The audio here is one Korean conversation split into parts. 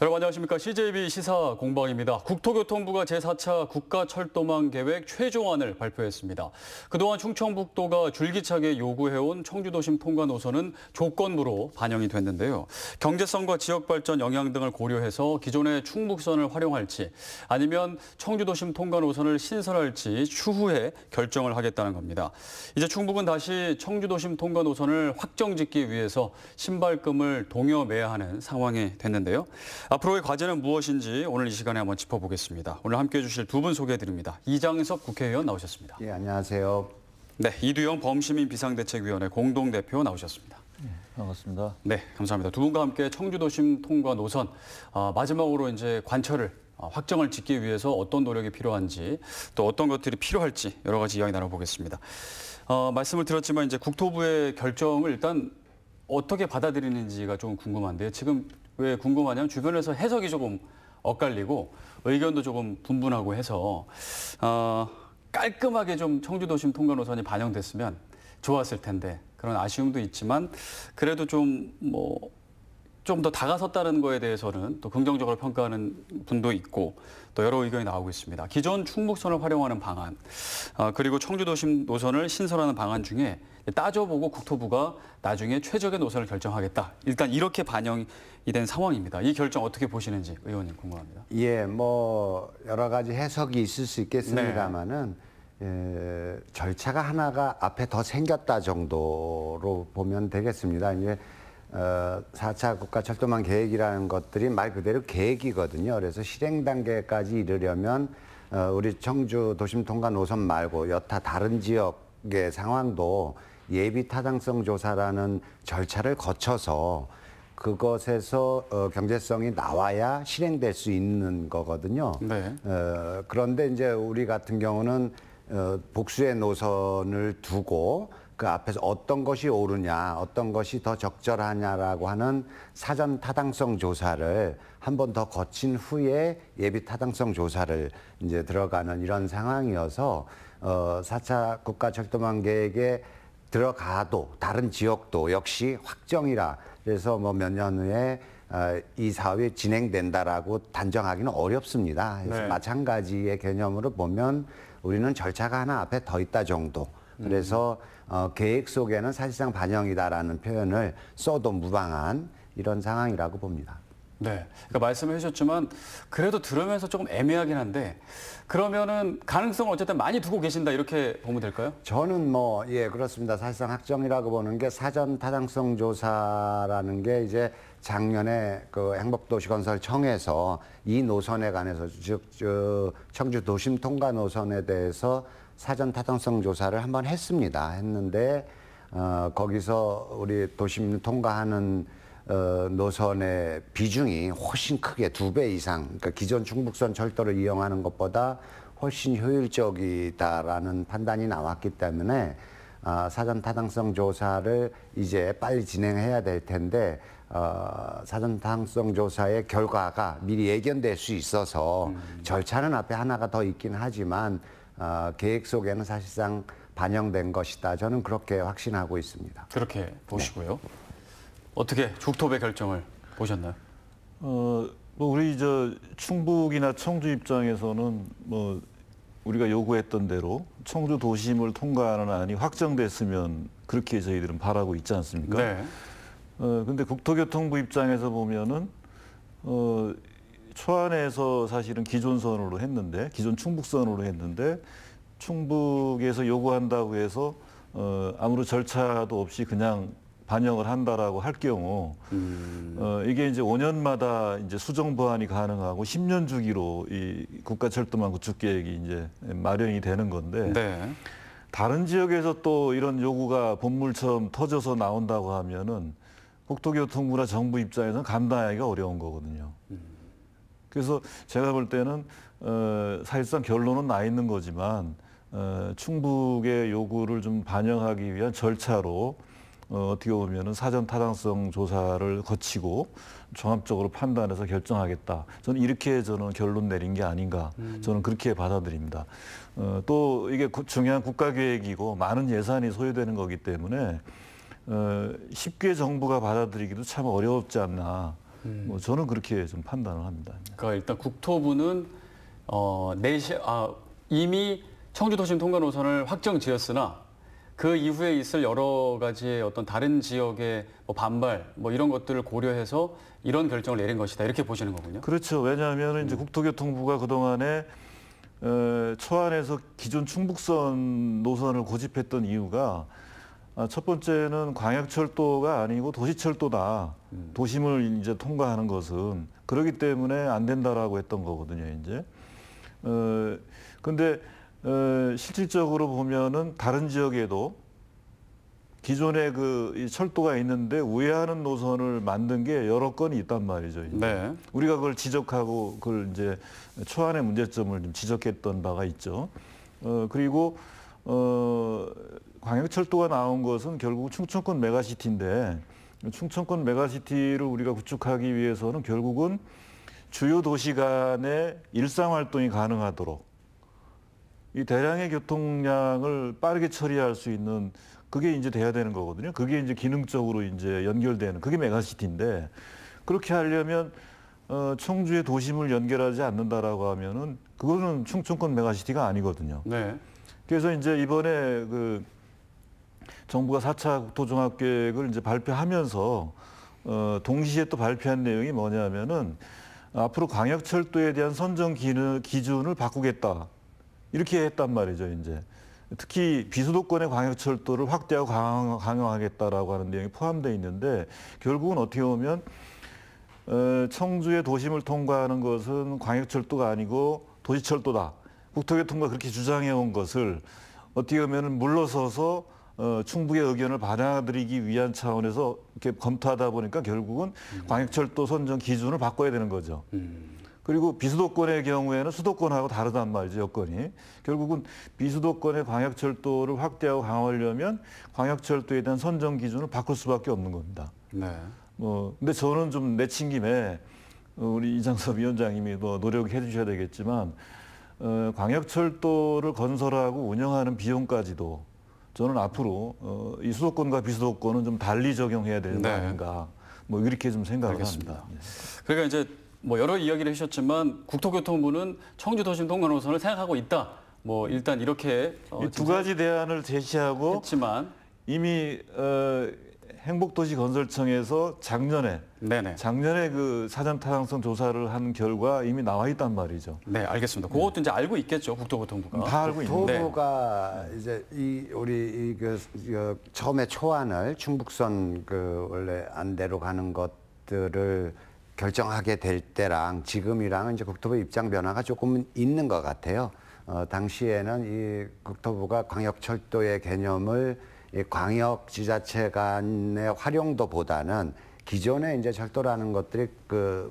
여러분 안녕하십니까. CJB 시사 공방입니다. 국토교통부가 제4차 국가철도망 계획 최종안을 발표했습니다. 그동안 충청북도가 줄기차게 요구해온 청주도심 통과 노선은 조건부로 반영이 됐는데요. 경제성과 지역발전 영향 등을 고려해서 기존의 충북선을 활용할지 아니면 청주도심 통과 노선을 신설할지 추후에 결정을 하겠다는 겁니다. 이제 충북은 다시 청주도심 통과 노선을 확정짓기 위해서 신발금을 동여매야 하는 상황이 됐는데요. 앞으로의 과제는 무엇인지 오늘 이 시간에 한번 짚어보겠습니다. 오늘 함께해 주실 두 분 소개해드립니다. 이장섭 국회의원 나오셨습니다. 예, 안녕하세요. 네, 이두영 범시민 비상대책위원회 공동대표 나오셨습니다. 반갑습니다. 네, 감사합니다. 두 분과 함께 청주도심 통과 노선 마지막으로 이제 관철을 확정을 짓기 위해서 어떤 노력이 필요한지 또 어떤 것들이 필요할지 여러 가지 이야기 나눠보겠습니다. 말씀을 드렸지만 이제 국토부의 결정을 일단 어떻게 받아들이는지가 좀 궁금한데요. 지금 왜 궁금하냐면 주변에서 해석이 조금 엇갈리고 의견도 조금 분분하고 해서 깔끔하게 좀 청주도심 통과 노선이 반영됐으면 좋았을 텐데 그런 아쉬움도 있지만 그래도 좀 더 다가섰다는 거에 대해서는 또 긍정적으로 평가하는 분도 있고 또 여러 의견이 나오고 있습니다. 기존 충북선을 활용하는 방안 그리고 청주도심 노선을 신설하는 방안 중에 따져보고 국토부가 나중에 최적의 노선을 결정하겠다. 일단 이렇게 반영이 된 상황입니다. 이 결정 어떻게 보시는지 의원님 궁금합니다. 예, 여러 가지 해석이 있을 수 있겠습니다만은 절차가 하나가 앞에 더 생겼다 정도로 보면 되겠습니다. 이제 4차 국가철도망 계획이라는 것들이 말 그대로 계획이거든요. 그래서 실행 단계까지 이르려면 우리 청주 도심 통과 노선 말고 여타 다른 지역의 상황도 예비 타당성 조사라는 절차를 거쳐서 그것에서 경제성이 나와야 실행될 수 있는 거거든요. 네. 그런데 이제 우리 같은 경우는 복수의 노선을 두고 그 앞에서 어떤 것이 옳으냐, 어떤 것이 더 적절하냐라고 하는 사전 타당성 조사를 한 번 더 거친 후에 예비 타당성 조사를 이제 들어가는 이런 상황이어서 4차 국가철도망 계획에 들어가도 다른 지역도 역시 확정이라 그래서 몇 년 후에 이 사업이 진행된다라고 단정하기는 어렵습니다. 그래서 네. 마찬가지의 개념으로 보면 우리는 절차가 하나 앞에 더 있다 정도. 그래서 계획 속에는 사실상 반영이다라는 표현을 써도 무방한 이런 상황이라고 봅니다. 네, 그러니까 말씀해 주셨지만 그래도 들으면서 조금 애매하긴 한데 그러면은 가능성을 어쨌든 많이 두고 계신다 이렇게 보면 될까요? 저는 예, 그렇습니다. 사실상 확정이라고 보는 게 사전 타당성 조사라는 게 이제 작년에 그 행복도시건설청에서 이 노선에 관해서 즉 청주 도심 통과 노선에 대해서 사전 타당성 조사를 한번 했는데 거기서 우리 도심 통과하는 노선의 비중이 훨씬 크게 2배 이상, 그러니까 기존 충북선 철도를 이용하는 것보다 훨씬 효율적이다라는 판단이 나왔기 때문에 사전 타당성 조사를 이제 빨리 진행해야 될 텐데 사전 타당성 조사의 결과가 미리 예견될 수 있어서 절차는 앞에 하나가 더 있긴 하지만 계획 속에는 사실상 반영된 것이다. 저는 그렇게 확신하고 있습니다. 그렇게 보시고요. 네. 어떻게 국토부의 결정을 보셨나요? 우리 충북이나 청주 입장에서는 우리가 요구했던 대로 청주 도심을 통과하는 안이 확정됐으면 그렇게 저희들은 바라고 있지 않습니까? 네. 근데 국토교통부 입장에서 보면은 초안에서 사실은 기존선으로 했는데 기존 충북선으로 했는데 충북에서 요구한다고 해서 아무런 절차도 없이 그냥 반영을 한다라고 할 경우 이게 이제 5년마다 이제 수정 보완이 가능하고 10년 주기로 이 국가철도망 구축 계획이 이제 마련이 되는 건데 네. 다른 지역에서 또 이런 요구가 본물처럼 터져서 나온다고 하면은 국토교통부나 정부 입장에서는 감당하기가 어려운 거거든요. 그래서 제가 볼 때는 사실상 결론은 나 있는 거지만 충북의 요구를 좀 반영하기 위한 절차로 어떻게 보면은 사전 타당성 조사를 거치고 종합적으로 판단해서 결정하겠다. 저는 이렇게 결론 내린 게 아닌가. 저는 그렇게 받아들입니다. 또 이게 중요한 국가계획이고 많은 예산이 소요되는 거기 때문에 쉽게 정부가 받아들이기도 참 어렵지 않나. 뭐 저는 그렇게 좀 판단을 합니다. 그러니까 일단 국토부는 이미 청주도심 통과 노선을 확정 지었으나 그 이후에 있을 여러 가지의 어떤 다른 지역의 뭐 반발 뭐 이런 것들을 고려해서 이런 결정을 내린 것이다 이렇게 보시는 거군요. 그렇죠. 왜냐하면 이제 국토교통부가 그동안에 초안에서 기존 충북선 노선을 고집했던 이유가 첫 번째는 광역철도가 아니고 도시철도다. 도심을 이제 통과하는 것은 그렇기 때문에 안 된다라고 했던 거거든요. 이제 근데 실질적으로 보면은 다른 지역에도 기존에 이 철도가 있는데 우회하는 노선을 만든 게 여러 건이 있단 말이죠. 이제. 네. 우리가 그걸 지적하고 그걸 이제 초안의 문제점을 좀 지적했던 바가 있죠. 그리고 광역철도가 나온 것은 결국 충청권 메가시티인데 충청권 메가시티를 우리가 구축하기 위해서는 결국은 주요 도시 간의 일상 활동이 가능하도록 이 대량의 교통량을 빠르게 처리할 수 있는 그게 이제 돼야 되는 거거든요. 그게 이제 기능적으로 이제 연결되는 그게 메가시티인데 그렇게 하려면 청주의 도심을 연결하지 않는다라고 하면은 그거는 충청권 메가시티가 아니거든요. 네. 그래서 이제 이번에 정부가 4차 국토종합계획을 이제 발표하면서 동시에 또 발표한 내용이 뭐냐면은 앞으로 광역철도에 대한 선정 기준을 바꾸겠다. 이렇게 했단 말이죠, 이제. 특히 비수도권의 광역철도를 확대하고 강화하겠다라고 하는 내용이 포함되어 있는데 결국은 어떻게 보면 청주의 도심을 통과하는 것은 광역철도가 아니고 도시철도다. 국토교통부가 그렇게 주장해온 것을 어떻게 보면 물러서서 충북의 의견을 받아들이기 위한 차원에서 이렇게 검토하다 보니까 결국은 광역철도 선정 기준을 바꿔야 되는 거죠. 그리고 비수도권의 경우에는 수도권하고 다르단 말이죠, 여건이. 결국은 비수도권의 광역철도를 확대하고 강화하려면 광역철도에 대한 선정 기준을 바꿀 수밖에 없는 겁니다. 네. 근데 저는 좀 내친 김에 우리 이장섭 위원장님이 더 노력해 주셔야 되겠지만 광역철도를 건설하고 운영하는 비용까지도 저는 앞으로 이 수도권과 비수도권은 좀 달리 적용해야 되는 거 아닌가. 뭐 이렇게 좀 생각을 합니다. 그러니까 이제 뭐 여러 이야기를 해주셨지만 국토교통부는 청주도심 통과 노선을 생각하고 있다. 뭐 일단 이렇게 이 두 가지 대안을 제시하고 했지만 이미 행복도시건설청에서 작년에 그 사전 타당성 조사를 한 결과 이미 나와 있단 말이죠. 네, 알겠습니다. 그것도 이제 알고 있겠죠, 국토교통부가. 다 알고 있는데. 국토부가 이제 우리 처음에 초안을 충북선 원래 안대로 가는 것들을 결정하게 될 때랑 지금이랑은 이제 국토부 입장 변화가 조금은 있는 것 같아요. 당시에는 이 국토부가 광역철도의 개념을 이 광역지자체 간의 활용도보다는 기존에 이제 철도라는 것들이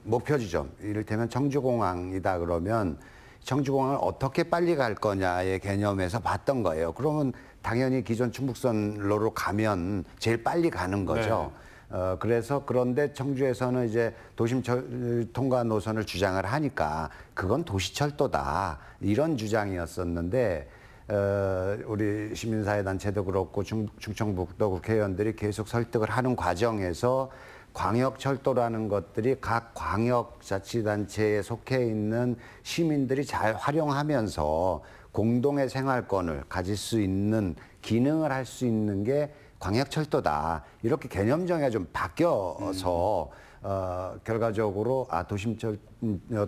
목표 지점, 이를테면 청주공항이다 그러면 청주공항을 어떻게 빨리 갈 거냐의 개념에서 봤던 거예요. 그러면 당연히 기존 충북선로로 가면 제일 빨리 가는 거죠. 그래서 그런데 청주에서는 이제 도심 통과 노선을 주장을 하니까 그건 도시철도다 이런 주장이었었는데 우리 시민사회 단체도 그렇고 충청북도 국회의원들이 계속 설득을 하는 과정에서 광역철도라는 것들이 각 광역자치단체에 속해 있는 시민들이 잘 활용하면서 공동의 생활권을 가질 수 있는 기능을 할 수 있는 게 광역철도다. 이렇게 개념 정의가 좀 바뀌어서 결과적으로 도심철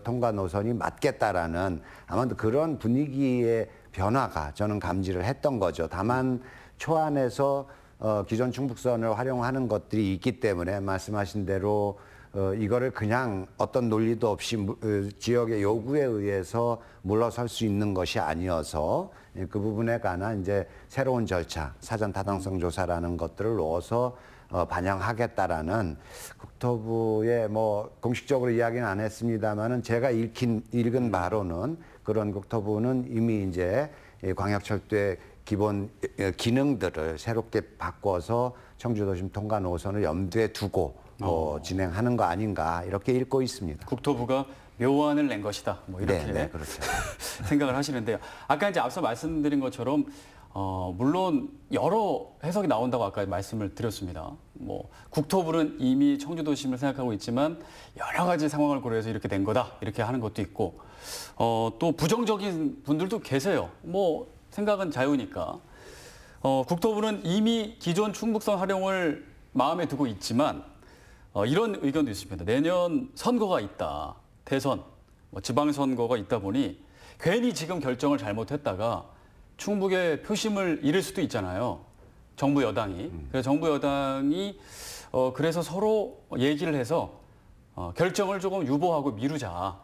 통과 노선이 맞겠다라는 아마도 그런 분위기의 변화가 저는 감지를 했던 거죠. 다만 초안에서 기존 충북선을 활용하는 것들이 있기 때문에 말씀하신 대로 이거를 그냥 어떤 논리도 없이 지역의 요구에 의해서 물러설 수 있는 것이 아니어서 그 부분에 관한 이제 새로운 절차, 사전 타당성 조사라는 것들을 넣어서 반영하겠다라는 국토부의 뭐 공식적으로 이야기는 안 했습니다만은 제가 읽은 바로는 그런 국토부는 이미 이제 광역철도의 기본 기능들을 새롭게 바꿔서 청주도심 통과 노선을 염두에 두고 진행하는 거 아닌가 이렇게 읽고 있습니다. 국토부가 묘안을 낸 것이다. 뭐 이렇게 네, 그렇죠. 생각을 하시는데요. 아까 이제 앞서 말씀드린 것처럼 물론 여러 해석이 나온다고 아까 말씀을 드렸습니다. 뭐 국토부는 이미 청주도심을 생각하고 있지만 여러 가지 상황을 고려해서 이렇게 된 거다 이렇게 하는 것도 있고 또 부정적인 분들도 계세요. 뭐 생각은 자유니까. 국토부는 이미 기존 충북선 활용을 마음에 두고 있지만 이런 의견도 있습니다. 내년 선거가 있다. 대선, 뭐 지방선거가 있다 보니 괜히 지금 결정을 잘못했다가 충북의 표심을 잃을 수도 있잖아요. 정부 여당이. 그래서 정부 여당이 그래서 서로 얘기를 해서 결정을 조금 유보하고 미루자.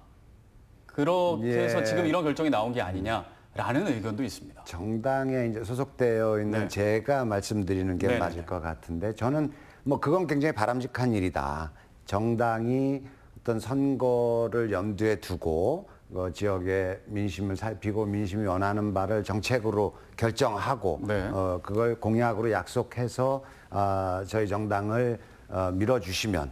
그렇게 해서 지금 이런 결정이 나온 게 아니냐라는 의견도 있습니다. 정당에 이제 소속되어 있는 네. 제가 말씀드리는 게 네네. 맞을 것 같은데 저는 뭐 그건 굉장히 바람직한 일이다. 정당이 어떤 선거를 염두에 두고 지역의 민심을 살피고 민심이 원하는 바를 정책으로 결정하고 네. 그걸 공약으로 약속해서 저희 정당을 밀어주시면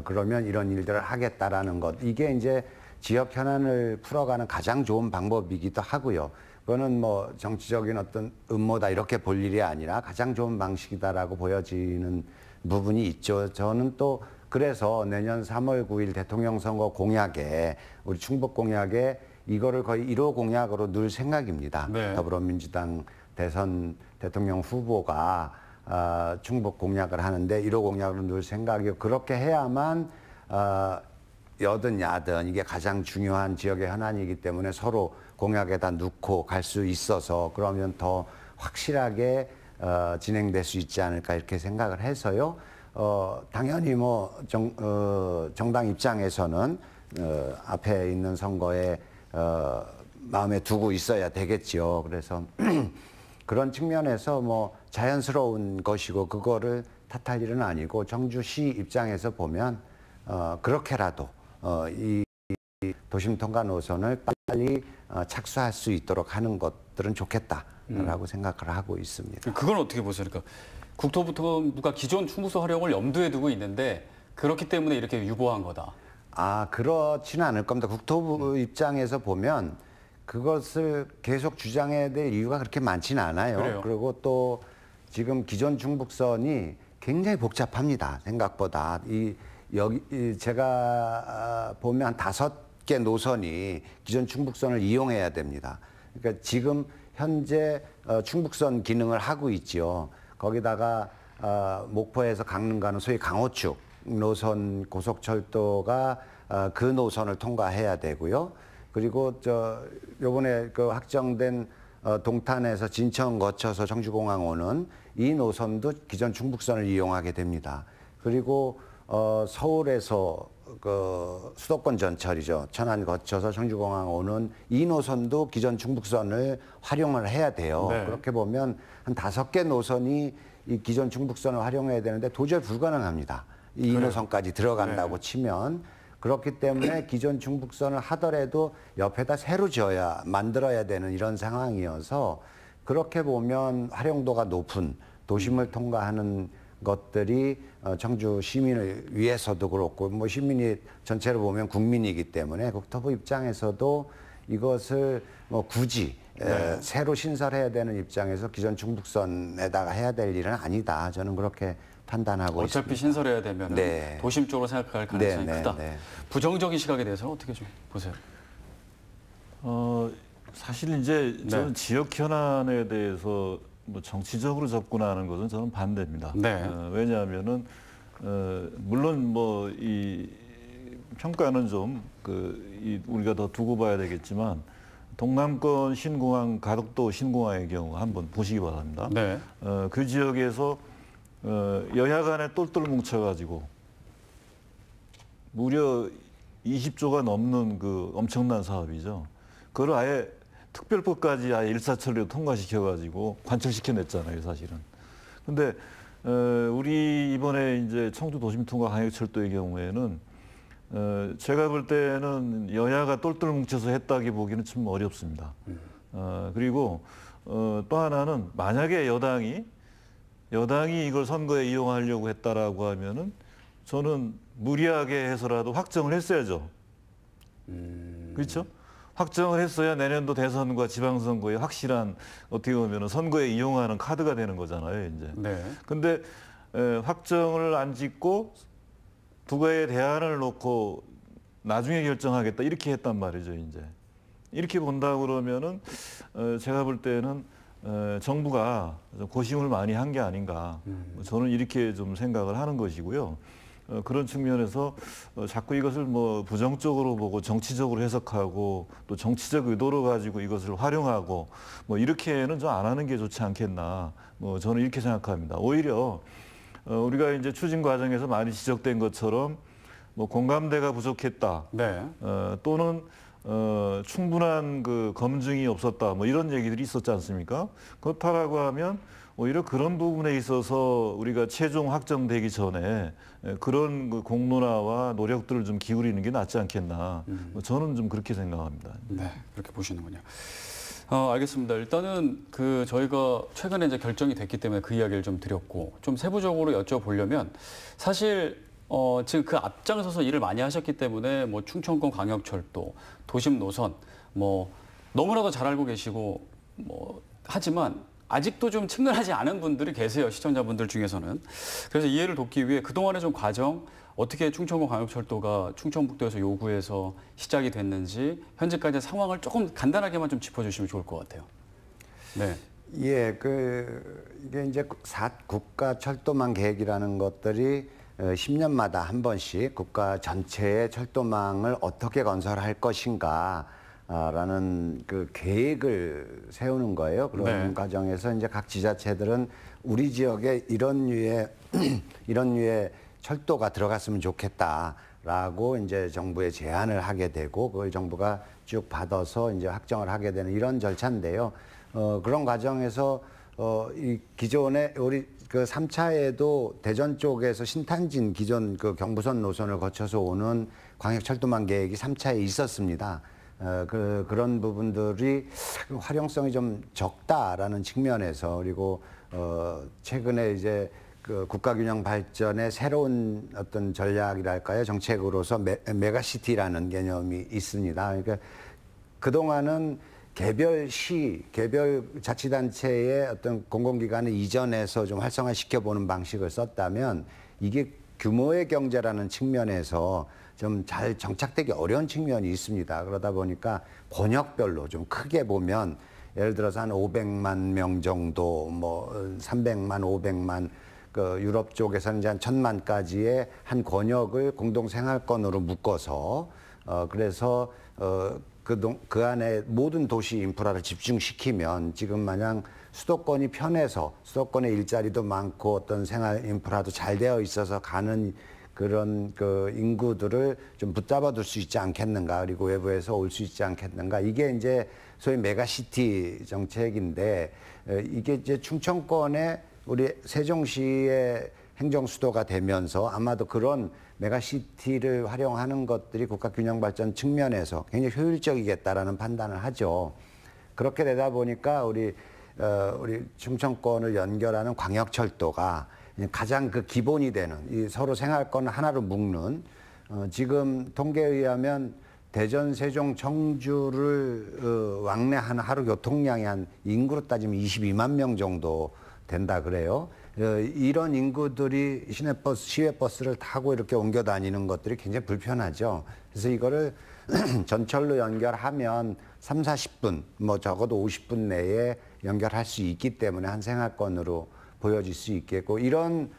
그러면 이런 일들을 하겠다라는 것. 이게 이제 지역 현안을 풀어가는 가장 좋은 방법이기도 하고요. 그거는 뭐 정치적인 어떤 음모다 이렇게 볼 일이 아니라 가장 좋은 방식이다라고 보여지는 부분이 있죠. 저는 또 그래서 내년 3월 9일 대통령 선거 공약에 우리 충북 공약에 이거를 거의 1호 공약으로 넣을 생각입니다. 네. 더불어민주당 대선 대통령 후보가 충북 공약을 하는데 1호 공약으로 넣을 생각이고 그렇게 해야만 여든 야든 이게 가장 중요한 지역의 현안이기 때문에 서로 공약에다 넣고 갈 수 있어서 그러면 더 확실하게 진행될 수 있지 않을까 이렇게 생각을 해서요. 당연히 뭐 정당 입장에서는 앞에 있는 선거에 마음에 두고 있어야 되겠지요. 그래서 그런 측면에서 뭐 자연스러운 것이고 그거를 탓할 일은 아니고 청주시 입장에서 보면 그렇게라도 이 도심 통과 노선을 빨리 착수할 수 있도록 하는 것들은 좋겠다라고 생각을 하고 있습니다. 그건 어떻게 보세요? 그러니까 국토부가 기존 충북선 활용을 염두에 두고 있는데 그렇기 때문에 이렇게 유보한 거다. 그렇지는 않을 겁니다. 국토부 입장에서 보면 그것을 계속 주장해야 될 이유가 그렇게 많지는 않아요. 그래요? 그리고 또 지금 기존 충북선이 굉장히 복잡합니다. 생각보다. 제가 보면 한 5개 노선이 기존 충북선을 이용해야 됩니다. 그러니까 지금 현재 충북선 기능을 하고 있지요. 거기다가 목포에서 강릉 가는 소위 강호축 노선 고속철도가 그 노선을 통과해야 되고요. 그리고 요번에 그 확정된 동탄에서 진천 거쳐서 청주공항 오는 이 노선도 기존 충북선을 이용하게 됩니다. 그리고 서울에서 그 수도권 전철이죠. 천안 거쳐서 청주공항 오는 이 노선도 기존 충북선을 활용을 해야 돼요. 네. 그렇게 보면 한 5개 노선이 이 기존 충북선을 활용해야 되는데 도저히 불가능합니다. 이 노선까지 들어간다고 치면. 그렇기 때문에 기존 충북선을 하더라도 옆에다 새로 만들어야 되는 이런 상황이어서 그렇게 보면 활용도가 높은 도심을 통과하는 것들이 청주 시민을 위해서도 그렇고 뭐 시민이 전체로 보면 국민이기 때문에 국토부 입장에서도 이것을 뭐 굳이 새로 신설해야 되는 입장에서 기존 충북선에다가 해야 될 일은 아니다. 저는 그렇게 판단하고 어차피 있습니다. 신설해야 되면 네. 도심 쪽으로 생각할 가능성이 네, 네, 크다. 네. 부정적인 시각에 대해서는 어떻게 좀 보세요? 사실 이제 저는 지역 현안에 대해서 뭐 정치적으로 접근하는 것은 저는 반대입니다. 네. 왜냐하면은 물론 뭐 이 평가는 좀 우리가 더 두고 봐야 되겠지만 동남권 신공항 가덕도 신공항의 경우 한번 보시기 바랍니다. 네. 그 지역에서 여야 간에 똘똘 뭉쳐가지고 무려 20조가 넘는 그 엄청난 사업이죠. 그걸 아예 특별법까지 아예 일사천리로 통과시켜가지고 관철시켜냈잖아요, 사실은. 근데 우리 이번에 이제 청주 도심통과 광역철도의 경우에는 제가 볼 때는 여야가 똘똘 뭉쳐서 했다기 보기는 참 어렵습니다. 그리고 또 하나는 만약에 여당이 이걸 선거에 이용하려고 했다라고 하면은 저는 무리하게 해서라도 확정을 했어야죠. 그렇죠? 확정을 했어야 내년도 대선과 지방선거에 확실한 어떻게 보면 선거에 이용하는 카드가 되는 거잖아요, 이제. 네. 근데 확정을 안 짓고 부가의 대안을 놓고 나중에 결정하겠다 이렇게 했단 말이죠, 이제. 이렇게 본다 그러면은 제가 볼 때는 정부가 고심을 많이 한 게 아닌가. 저는 이렇게 좀 생각을 하는 것이고요. 그런 측면에서 자꾸 이것을 뭐 부정적으로 보고 정치적으로 해석하고 또 정치적 의도로 가지고 이것을 활용하고 뭐 이렇게는 좀 안 하는 게 좋지 않겠나. 뭐 저는 이렇게 생각합니다. 오히려 우리가 이제 추진 과정에서 많이 지적된 것처럼 뭐 공감대가 부족했다. 네. 또는 충분한 그 검증이 없었다. 뭐 이런 얘기들이 있었지 않습니까? 그렇다라고 하면 오히려 그런 부분에 있어서 우리가 최종 확정되기 전에 그런 그 공론화와 노력들을 좀 기울이는 게 낫지 않겠나. 저는 좀 그렇게 생각합니다. 네, 그렇게 보시는군요. 알겠습니다. 일단은 그 저희가 최근에 이제 결정이 됐기 때문에 그 이야기를 좀 드렸고 좀 세부적으로 여쭤보려면 사실 지금 그 앞장서서 일을 많이 하셨기 때문에 뭐 충청권 광역철도, 도심 노선 뭐 너무나도 잘 알고 계시고 뭐 하지만 아직도 좀 측면하지 않은 분들이 계세요. 시청자분들 중에서는. 그래서 이해를 돕기 위해 그동안의 좀 과정 어떻게 충청권 광역철도가 충청북도에서 요구해서 시작이 됐는지 현재까지의 상황을 조금 간단하게만 좀 짚어주시면 좋을 것 같아요. 네. 예, 이게 이제 국가 철도망 계획이라는 것들이 10년마다 한 번씩 국가 전체의 철도망을 어떻게 건설할 것인가 라는 그 계획을 세우는 거예요. 그런 네. 과정에서 이제 각 지자체들은 우리 지역에 이런 류의 철도가 들어갔으면 좋겠다라고 이제 정부에 제안을 하게 되고 그걸 정부가 쭉 받아서 이제 확정을 하게 되는 이런 절차인데요. 그런 과정에서 이 기존에 우리 그 3차에도 대전 쪽에서 신탄진 기존 그 경부선 노선을 거쳐서 오는 광역철도망 계획이 3차에 있었습니다. 그런 부분들이 활용성이 좀 적다라는 측면에서 그리고 최근에 이제 그 국가균형 발전의 새로운 어떤 전략이랄까요 정책으로서 메가시티라는 개념이 있습니다. 그러니까 그동안은 개별 자치단체의 어떤 공공기관을 이전해서 좀 활성화시켜보는 방식을 썼다면 이게 규모의 경제라는 측면에서 좀 잘 정착되기 어려운 측면이 있습니다. 그러다 보니까 권역별로 좀 크게 보면 예를 들어서 한 500만 명 정도, 뭐 300만, 500만, 그 유럽 쪽에서는 이제 한 1000만까지의 한 권역을 공동생활권으로 묶어서 그래서 그 안에 모든 도시 인프라를 집중시키면 지금 마냥 수도권이 편해서 수도권의 일자리도 많고 어떤 생활 인프라도 잘 되어 있어서 가는 그런 그 인구들을 좀 붙잡아 둘 수 있지 않겠는가, 그리고 외부에서 올 수 있지 않겠는가. 이게 이제 소위 메가시티 정책인데 이게 이제 충청권의 우리 세종시의 행정수도가 되면서 아마도 그런 메가시티를 활용하는 것들이 국가균형발전 측면에서 굉장히 효율적이겠다라는 판단을 하죠. 그렇게 되다 보니까 우리 충청권을 연결하는 광역철도가 가장 그 기본이 되는 이 서로 생활권 하나로 묶는 지금 통계에 의하면 대전, 세종, 청주를 왕래하는 하루 교통량이 한 인구로 따지면 22만 명 정도 된다 그래요. 이런 인구들이 시내버스, 시외버스를 타고 이렇게 옮겨 다니는 것들이 굉장히 불편하죠. 그래서 이거를 전철로 연결하면 3, 40분, 뭐 적어도 50분 내에 연결할 수 있기 때문에 한 생활권으로 보여질 수 있겠고, 이런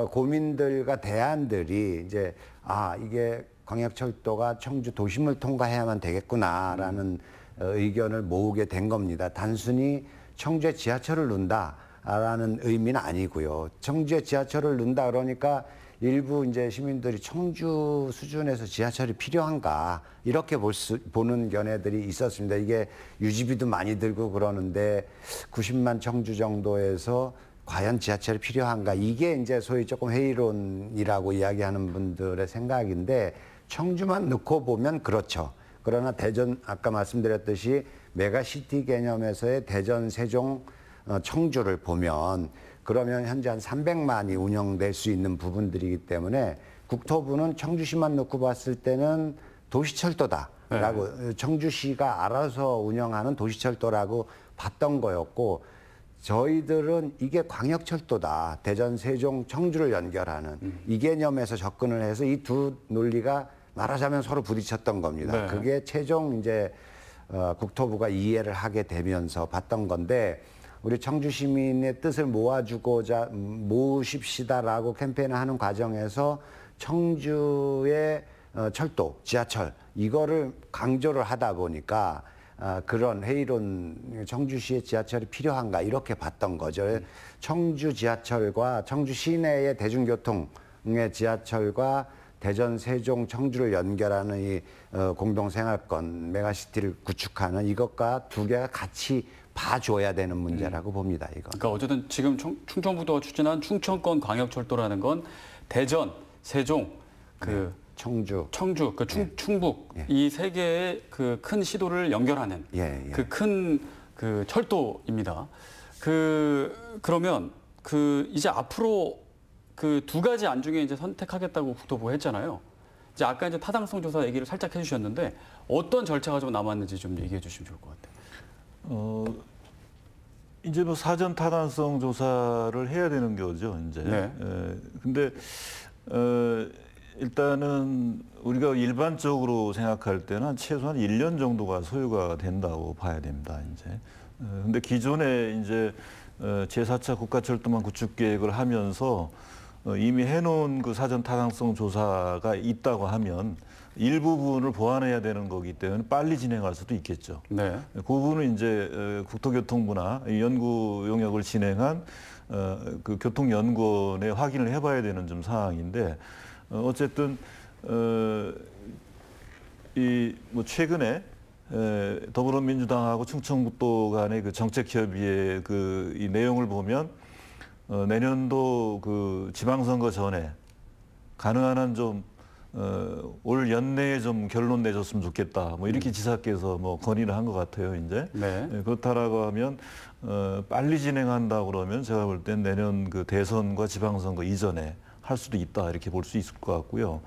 고민들과 대안들이 이제 이게 광역철도가 청주 도심을 통과해야만 되겠구나라는 의견을 모으게 된 겁니다. 단순히 청주에 지하철을 넣는다라는 의미는 아니고요. 청주에 지하철을 넣는다 그러니까 일부 이제 시민들이 청주 수준에서 지하철이 필요한가 이렇게 보는 견해들이 있었습니다. 이게 유지비도 많이 들고 그러는데 90만 청주 정도에서 과연 지하철이 필요한가, 이게 이제 소위 조금 회의론이라고 이야기하는 분들의 생각인데 청주만 놓고 보면 그렇죠. 그러나 대전, 아까 말씀드렸듯이 메가시티 개념에서의 대전, 세종, 청주를 보면 그러면 현재 한 300만이 운영될 수 있는 부분들이기 때문에 국토부는 청주시만 놓고 봤을 때는 도시철도다 청주시가 알아서 운영하는 도시철도라고 봤던 거였고 저희들은 이게 광역철도다. 대전, 세종, 청주를 연결하는 이 개념에서 접근을 해서 이 두 논리가 말하자면 서로 부딪혔던 겁니다. 네. 그게 최종 이제 국토부가 이해를 하게 되면서 봤던 건데 우리 청주 시민의 뜻을 모으십시다라고 캠페인을 하는 과정에서 청주의 철도, 지하철 이거를 강조를 하다 보니까 그런 회의론 청주시의 지하철이 필요한가 이렇게 봤던 거죠. 청주 지하철과 청주 시내의 대중교통의 지하철과 대전, 세종, 청주를 연결하는 이 공동생활권 메가시티를 구축하는 이것과 두 개가 같이 봐줘야 되는 문제라고 봅니다. 이거. 그러니까 어쨌든 지금 충청북도가 추진한 충청권 광역철도라는 건 대전, 세종, 청주, 충북 이 세 개의 그 큰 시도를 연결하는 그 큰 그 철도입니다. 그러면 이제 앞으로 그 두 가지 안 중에 이제 선택하겠다고 국토부가 했잖아요. 이제 아까 이제 타당성 조사 얘기를 살짝 해주셨는데 어떤 절차가 좀 남았는지 좀 얘기해 주시면 좋을 것 같아요. 이제 뭐 사전 타당성 조사를 해야 되는 거죠, 이제. 네. 근데 일단은 우리가 일반적으로 생각할 때는 한 최소한 1년 정도가 소요가 된다고 봐야 됩니다, 이제. 근데 기존에 이제 제4차 국가철도망 구축 계획을 하면서 이미 해놓은 그 사전 타당성 조사가 있다고 하면 일부분을 보완해야 되는 거기 때문에 빨리 진행할 수도 있겠죠. 네. 그 부분은 이제 국토교통부나 연구 용역을 진행한 그 교통연구원에 확인을 해봐야 되는 좀 사항인데 어쨌든 이 뭐 최근에 더불어민주당하고 충청북도 간의 그 정책 협의의 이 내용을 보면 내년도 그 지방선거 전에 가능한 한 좀 올 연내에 좀 결론 내줬으면 좋겠다. 뭐 이렇게 지사께서 뭐 건의를 한 것 같아요, 이제. 네. 그렇다라고 하면 빨리 진행한다 그러면 제가 볼 땐 내년 그 대선과 지방선거 이전에 할 수도 있다 이렇게 볼 수 있을 것 같고요.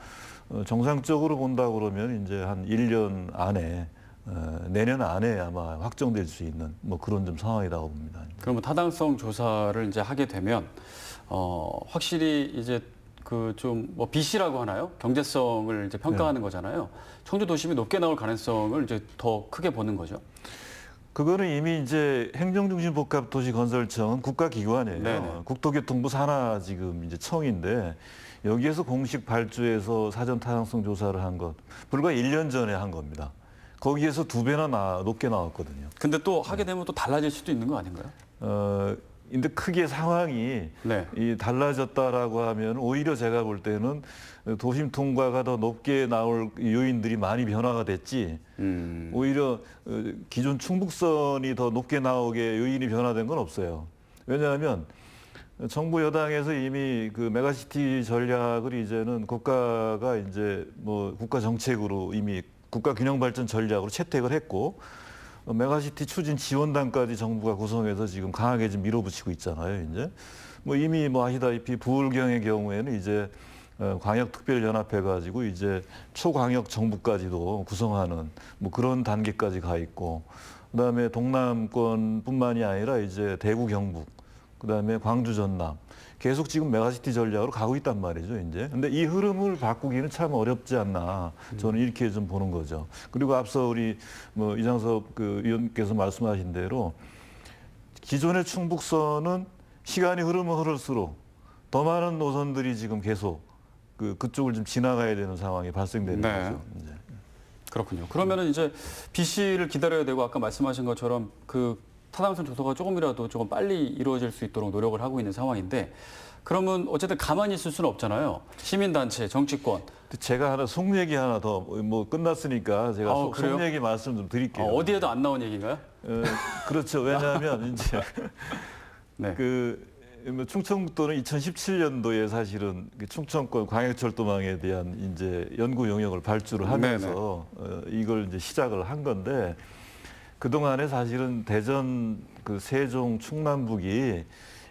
정상적으로 본다 그러면 이제 한 1년 안에 내년 안에 아마 확정될 수 있는 뭐 그런 좀 상황이라고 봅니다. 그러면 타당성 조사를 이제 하게 되면 확실히 이제 그 좀 뭐 BC라고 하나요? 경제성을 이제 평가하는 거잖아요. 청주 도심이 높게 나올 가능성을 이제 더 크게 보는 거죠. 그거는 이미 이제 행정중심복합도시건설청은 국가기관이에요. 네네. 국토교통부 산하 지금 이제 청인데 여기에서 공식 발주해서 사전 타당성 조사를 한 것 불과 1년 전에 한 겁니다. 거기에서 2배나 높게 나왔거든요. 근데 또 하게 되면 또 달라질 수도 있는 거 아닌가요? 근데 크게 상황이 이 달라졌다라고 하면 오히려 제가 볼 때는 도심 통과가 더 높게 나올 요인들이 많이 변화가 됐지 오히려 기존 충북선이 더 높게 나오게 요인이 변화된 건 없어요. 왜냐하면 정부 여당에서 이미 그 메가시티 전략을 이제는 국가가 이제 뭐 국가 정책으로 이미 국가 균형 발전 전략으로 채택을 했고 메가시티 추진 지원단까지 정부가 구성해서 지금 강하게 좀 밀어붙이고 있잖아요. 이제 뭐 이미 뭐 아시다시피 부울경의 경우에는 이제 광역특별연합해가지고 이제 초광역 정부까지도 구성하는 뭐 그런 단계까지 가 있고 그다음에 동남권뿐만이 아니라 이제 대구 경북 그다음에 광주 전남 계속 지금 메가시티 전략으로 가고 있단 말이죠, 이제. 근데 이 흐름을 바꾸기는 참 어렵지 않나 저는 이렇게 좀 보는 거죠. 그리고 앞서 우리 뭐 이장섭 그 의원께서 말씀하신 대로 기존의 충북선은 시간이 흐르면 흐를수록 더 많은 노선들이 지금 계속 그쪽을 좀 지나가야 되는 상황이 발생되는 거죠. 이제. 그렇군요. 그러면은 이제 BC를 기다려야 되고 아까 말씀하신 것처럼 그 타당성 조사가 조금이라도 조금 빨리 이루어질 수 있도록 노력을 하고 있는 상황인데 그러면 어쨌든 가만히 있을 수는 없잖아요. 시민단체, 정치권. 제가 하나 속 얘기 하나 더 뭐 끝났으니까 제가 속 얘기 말씀 좀 드릴게요. 어디에도 안 나온 얘기인가요? 그렇죠. 왜냐하면 이제 네. 충청북도는 2017년도에 사실은 충청권 광역철도망에 대한 이제 연구 용역을 발주를 하면서 이걸 이제 시작을 한 건데. 그동안에 사실은 대전, 세종, 충남북이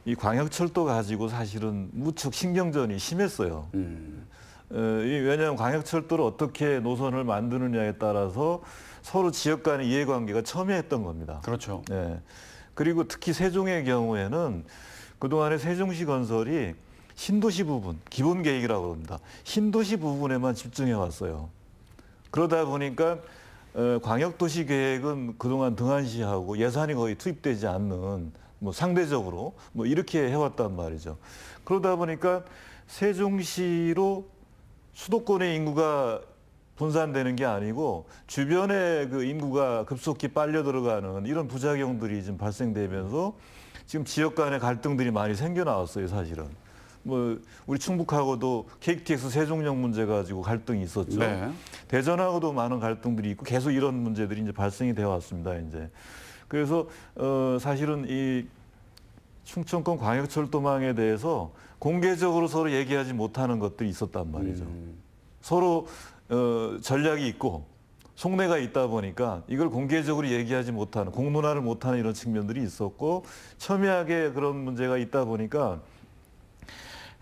이 광역철도 가지고 사실은 무척 신경전이 심했어요. 왜냐하면 광역철도를 어떻게 노선을 만드느냐에 따라서 서로 지역 간의 이해관계가 첨예했던 겁니다. 그렇죠. 네. 그리고 특히 세종의 경우에는 그동안에 세종시 건설이 신도시 부분, 기본 계획이라고 합니다. 신도시 부분에만 집중해 왔어요. 그러다 보니까 광역도시 계획은 그동안 등한시하고 예산이 거의 투입되지 않는 뭐 상대적으로 뭐 이렇게 해왔단 말이죠. 그러다 보니까 세종시로 수도권의 인구가 분산되는 게 아니고 주변에 그 인구가 급속히 빨려 들어가는 이런 부작용들이 지금 발생되면서 지금 지역 간의 갈등들이 많이 생겨 나왔어요, 사실은. 뭐 우리 충북하고도 KTX 세종역 문제 가지고 갈등이 있었죠. 네. 대전하고도 많은 갈등들이 있고 계속 이런 문제들이 이제 발생이 되어 왔습니다, 이제. 그래서 사실은 이 충청권 광역철도망에 대해서 공개적으로 서로 얘기하지 못하는 것들이 있었단 말이죠. 서로 전략이 있고 속내가 있다 보니까 이걸 공개적으로 얘기하지 못하는, 공론화를 못하는 이런 측면들이 있었고 첨예하게 그런 문제가 있다 보니까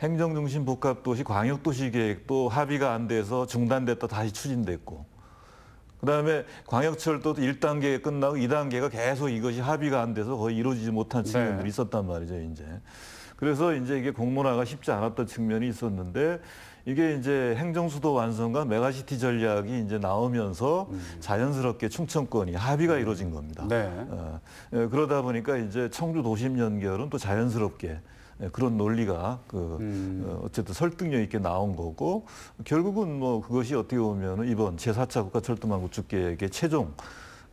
행정중심 복합도시 광역도시 계획도 합의가 안 돼서 중단됐다 다시 추진됐고 그다음에 광역철도도 1단계 끝나고 2단계가 계속 이것이 합의가 안 돼서 거의 이루어지지 못한 측면들이 있었단 말이죠, 이제. 그래서 이제 이게 공론화가 쉽지 않았던 측면이 있었는데 이게 이제 행정수도 완성과 메가시티 전략이 이제 나오면서 자연스럽게 충청권이 합의가 이루어진 겁니다. 네. 그러다 보니까 이제 청주 도심 연결은 또 자연스럽게 그런 논리가 어쨌든 설득력 있게 나온 거고 결국은 뭐 그것이 어떻게 보면 이번 제4차 국가철도망 구축계획의 최종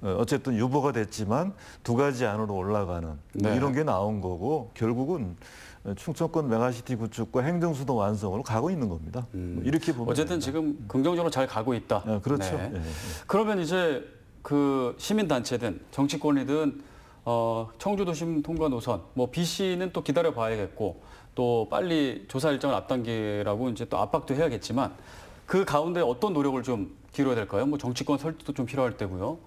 어쨌든 유보가 됐지만 두 가지 안으로 올라가는 네. 이런 게 나온 거고 결국은 충청권 메가시티 구축과 행정수도 완성으로 가고 있는 겁니다. 이렇게 보면 어쨌든 됩니다. 지금 긍정적으로 잘 가고 있다. 그렇죠. 네. 예, 예. 그러면 이제 그 시민단체든 정치권이든 청주도심 통과 노선, 뭐 BC는 또 기다려 봐야겠고 또 빨리 조사 일정을 앞당기라고 이제 또 압박도 해야겠지만 그 가운데 어떤 노력을 좀 기울여야 될까요? 뭐 정치권 설득도 좀 필요할 때고요.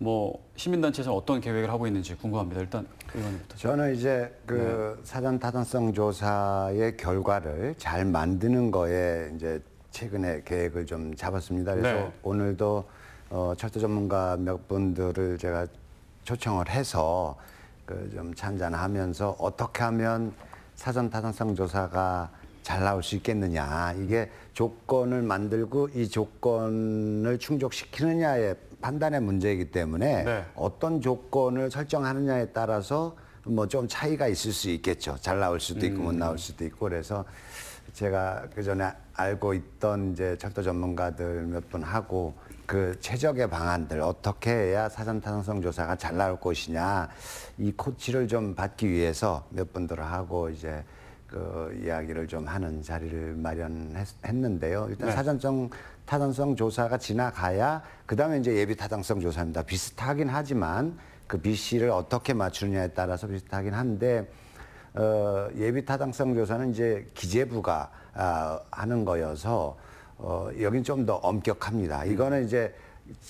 뭐 시민단체에서 어떤 계획을 하고 있는지 궁금합니다. 일단 의원님부터. 저는 이제 그 사전 타당성 조사의 결과를 잘 만드는 거에 이제 최근에 계획을 좀 잡았습니다. 그래서 네. 오늘도 철도 전문가 몇 분들을 제가 초청을 해서 그 좀 찬잔하면서 어떻게 하면 사전 타당성 조사가 잘 나올 수 있겠느냐, 이게 조건을 만들고 이 조건을 충족시키느냐의 판단의 문제이기 때문에 네. 어떤 조건을 설정하느냐에 따라서 뭐 좀 차이가 있을 수 있겠죠. 잘 나올 수도 있고 못 나올 수도 있고. 그래서 제가 그 전에 알고 있던 이제 철도 전문가들 몇 분 하고 그 최적의 방안들 어떻게 해야 사전 타당성 조사가 잘 나올 것이냐, 이 코치를 좀 받기 위해서 몇 분들하고 이제 그 이야기를 좀 하는 자리를 마련했는데요. 일단 네. 사전 타당성 조사가 지나가야 그다음에 이제 예비 타당성 조사입니다. 비슷하긴 하지만 그 BC를 어떻게 맞추느냐에 따라서 비슷하긴 한데 예비 타당성 조사는 이제 기재부가 하는 거여서 여긴 좀 더 엄격합니다. 이거는 이제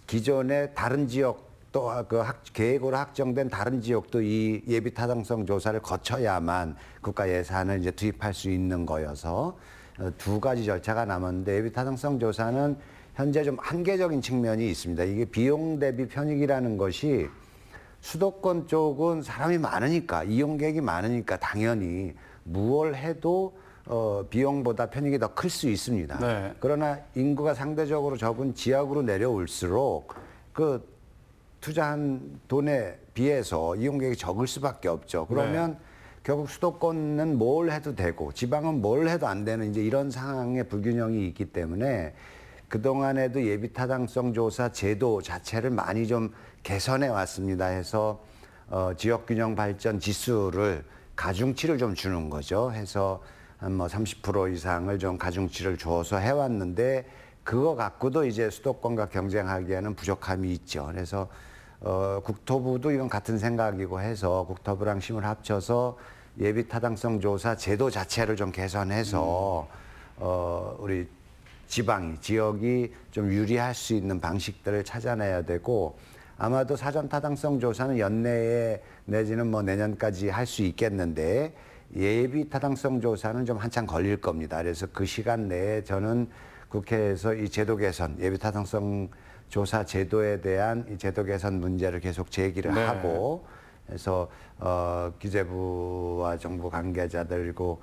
기존의 다른 지역 또 그 계획으로 확정된 다른 지역도 이 예비 타당성 조사를 거쳐야만 국가 예산을 이제 투입할 수 있는 거여서 두 가지 절차가 남았는데 예비 타당성 조사는 현재 좀 한계적인 측면이 있습니다. 이게 비용 대비 편익이라는 것이 수도권 쪽은 사람이 많으니까 이용객이 많으니까 당연히 무얼 해도 비용보다 편익이 더 클 수 있습니다. 네. 그러나 인구가 상대적으로 적은 지역으로 내려올수록 그 투자한 돈에 비해서 이용객이 적을 수밖에 없죠. 그러면 결국 수도권은 뭘 해도 되고 지방은 뭘 해도 안 되는 이제 이런 상황의 불균형이 있기 때문에 그동안에도 예비 타당성 조사 제도 자체를 많이 좀 개선해 왔습니다. 해서 지역 균형 발전 지수를 가중치를 좀 주는 거죠. 해서 한 뭐 30% 이상을 좀 가중치를 줘서 해왔는데 그거 갖고도 이제 수도권과 경쟁하기에는 부족함이 있죠. 그래서 국토부도 이건 같은 생각이고 해서 국토부랑 힘을 합쳐서 예비 타당성 조사 제도 자체를 좀 개선해서 우리 지역이 좀 유리할 수 있는 방식들을 찾아내야 되고 아마도 사전 타당성 조사는 연내에 내지는 뭐 내년까지 할 수 있겠는데 예비 타당성 조사는 좀 한참 걸릴 겁니다. 그래서 그 시간 내에 저는 국회에서 이 제도 개선, 예비 타당성 조사 제도에 대한 이 제도 개선 문제를 계속 제기를 네. 하고, 그래서 기재부와 정부 관계자들 그리고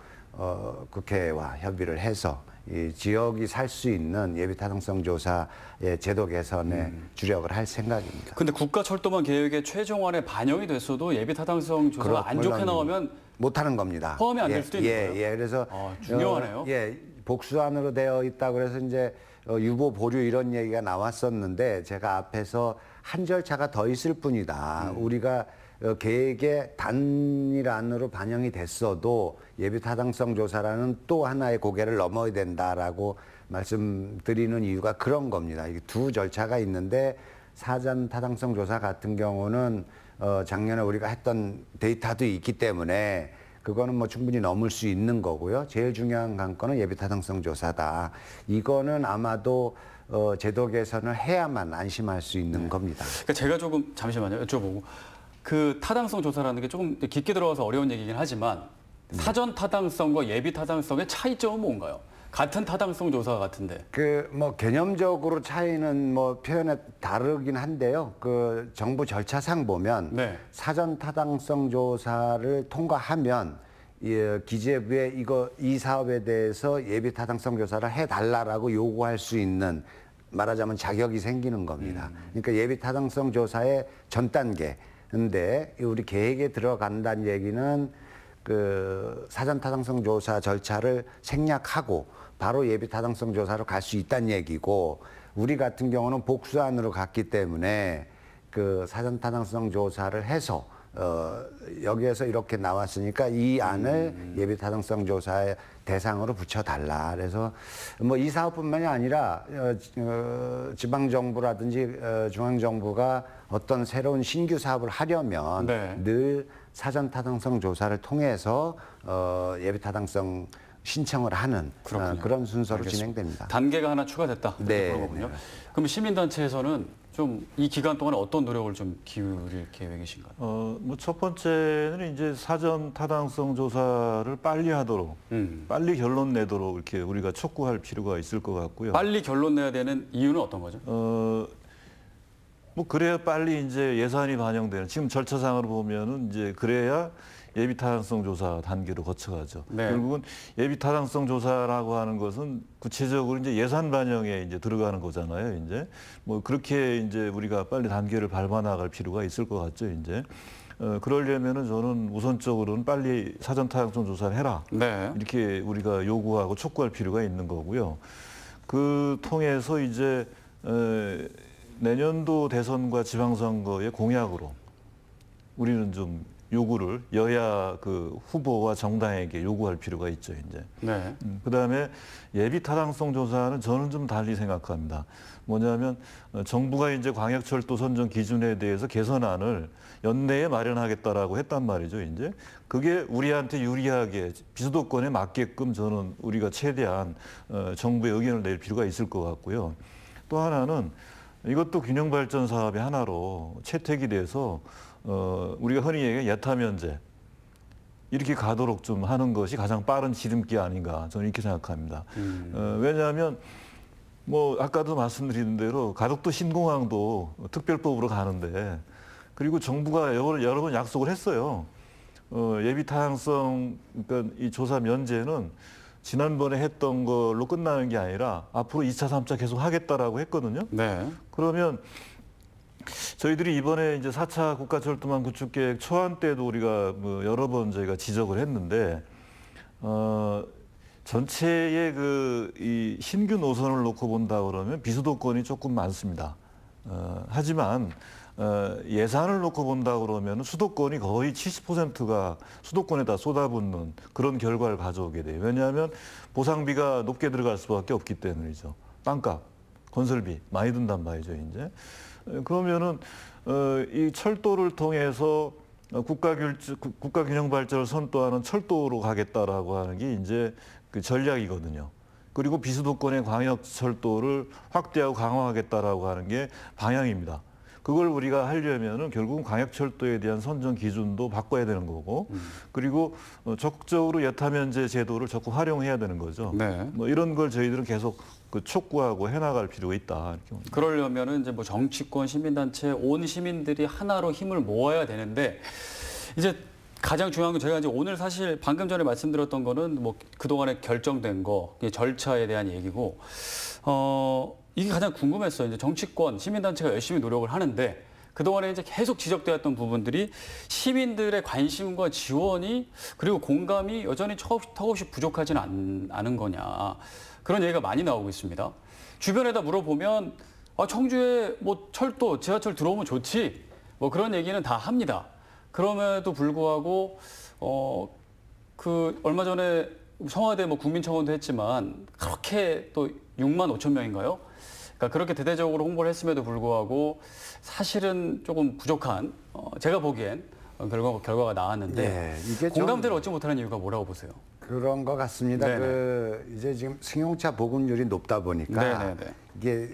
국회와 협의를 해서 이 지역이 살 수 있는 예비 타당성 조사의 제도 개선에 주력을 할 생각입니다. 근데 국가철도망 계획의 최종안에 반영이 됐어도 예비 타당성 조사가 안 좋게 나오면 못하는 겁니다. 포함이 안 될 수도 있는 거예요? 예, 그래서 중요하네요. 복수안으로 되어 있다 그래서 이제 유보 보류 이런 얘기가 나왔었는데 제가 앞에서 한 절차가 더 있을 뿐이다. 우리가 계획의 단일안으로 반영이 됐어도 예비 타당성 조사라는 또 하나의 고개를 넘어야 된다라고 말씀드리는 이유가 그런 겁니다. 이게 두 절차가 있는데 사전 타당성 조사 같은 경우는 작년에 우리가 했던 데이터도 있기 때문에 그거는 뭐 충분히 넘을 수 있는 거고요. 제일 중요한 관건은 예비 타당성 조사다. 이거는 아마도 제도 개선을 해야만 안심할 수 있는 겁니다. 그러니까 제가 조금 잠시만요 여쭤보고 그 타당성 조사라는 게 조금 깊게 들어가서 어려운 얘기긴 하지만 사전 타당성과 예비 타당성의 차이점은 뭔가요? 같은 타당성 조사 같은데. 그 뭐 개념적으로 차이는 뭐 표현에 다르긴 한데요. 그 정부 절차상 보면 네. 사전 타당성 조사를 통과하면 기재부에 이 사업에 대해서 예비 타당성 조사를 해달라라고 요구할 수 있는 말하자면 자격이 생기는 겁니다. 그러니까 예비 타당성 조사의 전 단계인데 우리 계획에 들어간다는 얘기는 그 사전 타당성 조사 절차를 생략하고 바로 예비 타당성 조사로 갈 수 있다는 얘기고 우리 같은 경우는 복수안으로 갔기 때문에 그 사전 타당성 조사를 해서 여기에서 이렇게 나왔으니까 이 안을 예비 타당성 조사의 대상으로 붙여달라. 그래서 뭐 이 사업뿐만이 아니라 지방 정부라든지 중앙 정부가 어떤 새로운 신규 사업을 하려면 네. 늘 사전 타당성 조사를 통해서 예비 타당성 신청을 하는 그런 순서로 알겠습니다. 진행됩니다. 단계가 하나 추가됐다. 네, 그런 거군요. 네. 그럼 시민단체에서는 좀 이 기간 동안에 어떤 노력을 좀 기울일 계획이신가요? 뭐 첫 번째는 이제 사전 타당성 조사를 빨리 하도록, 빨리 결론 내도록 이렇게 우리가 촉구할 필요가 있을 것 같고요. 빨리 결론 내야 되는 이유는 어떤 거죠? 뭐 그래야 빨리 이제 예산이 반영되는 지금 절차상으로 보면은 이제 그래야 예비 타당성 조사 단계로 거쳐가죠. 네. 결국은 예비 타당성 조사라고 하는 것은 구체적으로 이제 예산 반영에 이제 들어가는 거잖아요. 이제 뭐 그렇게 이제 우리가 빨리 단계를 밟아 나갈 필요가 있을 것 같죠. 이제 그러려면은 저는 우선적으로는 빨리 사전 타당성 조사를 해라. 네. 이렇게 우리가 요구하고 촉구할 필요가 있는 거고요. 그 통해서 이제 내년도 대선과 지방선거의 공약으로 우리는 좀 요구를 여야 그 후보와 정당에게 요구할 필요가 있죠, 이제. 네. 그다음에 예비 타당성 조사는 저는 좀 달리 생각합니다. 뭐냐면 정부가 이제 광역철도 선정 기준에 대해서 개선안을 연내에 마련하겠다라고 했단 말이죠, 이제. 그게 우리한테 유리하게 비수도권에 맞게끔 저는 우리가 최대한 정부의 의견을 낼 필요가 있을 것 같고요. 또 하나는 이것도 균형 발전 사업의 하나로 채택이 돼서 우리가 흔히 얘기하는 예타면제 이렇게 가도록 좀 하는 것이 가장 빠른 지름길 아닌가 저는 이렇게 생각합니다. 왜냐하면 뭐 아까도 말씀드린 대로 가덕도 신공항도 특별법으로 가는데 그리고 정부가 여러 번 약속을 했어요. 예비 타당성 그러니까 이 조사 면제는 지난번에 했던 걸로 끝나는 게 아니라 앞으로 2차, 3차 계속 하겠다라고 했거든요. 네. 그러면 저희들이 이번에 이제 4차 국가철도망 구축계획 초안 때도 우리가 뭐 여러 번 저희가 지적을 했는데 전체의 이 신규 노선을 놓고 본다 그러면 비수도권이 조금 많습니다. 하지만 예산을 놓고 본다 그러면 수도권이 거의 70%가 수도권에다 쏟아붓는 그런 결과를 가져오게 돼요. 왜냐하면 보상비가 높게 들어갈 수밖에 없기 때문이죠. 땅값, 건설비 많이 든단 말이죠, 이제. 그러면은 이 철도를 통해서 국가 균형 발전을 선도하는 철도로 가겠다라고 하는 게 이제 그 전략이거든요. 그리고 비수도권의 광역 철도를 확대하고 강화하겠다라고 하는 게 방향입니다. 그걸 우리가 하려면은 결국은 광역철도에 대한 선정 기준도 바꿔야 되는 거고, 그리고 적극적으로 예타면제 제도를 적극 활용해야 되는 거죠. 네. 뭐 이런 걸 저희들은 계속 그 촉구하고 해나갈 필요가 있다. 이렇게 봅니다. 그러려면은 이제 뭐 정치권, 시민단체, 온 시민들이 하나로 힘을 모아야 되는데 이제 가장 중요한 건 제가 이제 오늘 사실 방금 전에 말씀드렸던 거는 뭐 그동안에 결정된 거, 절차에 대한 얘기고, 이게 가장 궁금했어요. 이제 정치권, 시민단체가 열심히 노력을 하는데 그동안에 이제 계속 지적되었던 부분들이 시민들의 관심과 지원이 그리고 공감이 여전히 턱없이 부족하지는 않은 거냐. 그런 얘기가 많이 나오고 있습니다. 주변에다 물어보면 청주에 뭐 철도, 지하철 들어오면 좋지. 뭐 그런 얘기는 다 합니다. 그럼에도 불구하고 그 얼마 전에 청와대 뭐 국민청원도 했지만 그렇게 또 6만 5천 명인가요? 그러니까 그렇게 대대적으로 홍보를 했음에도 불구하고 사실은 조금 부족한 제가 보기엔 결과가 나왔는데 예, 이게 공감대를 얻지 못하는 이유가 뭐라고 보세요? 그런 것 같습니다. 이제 지금 승용차 보급률이 높다 보니까 이게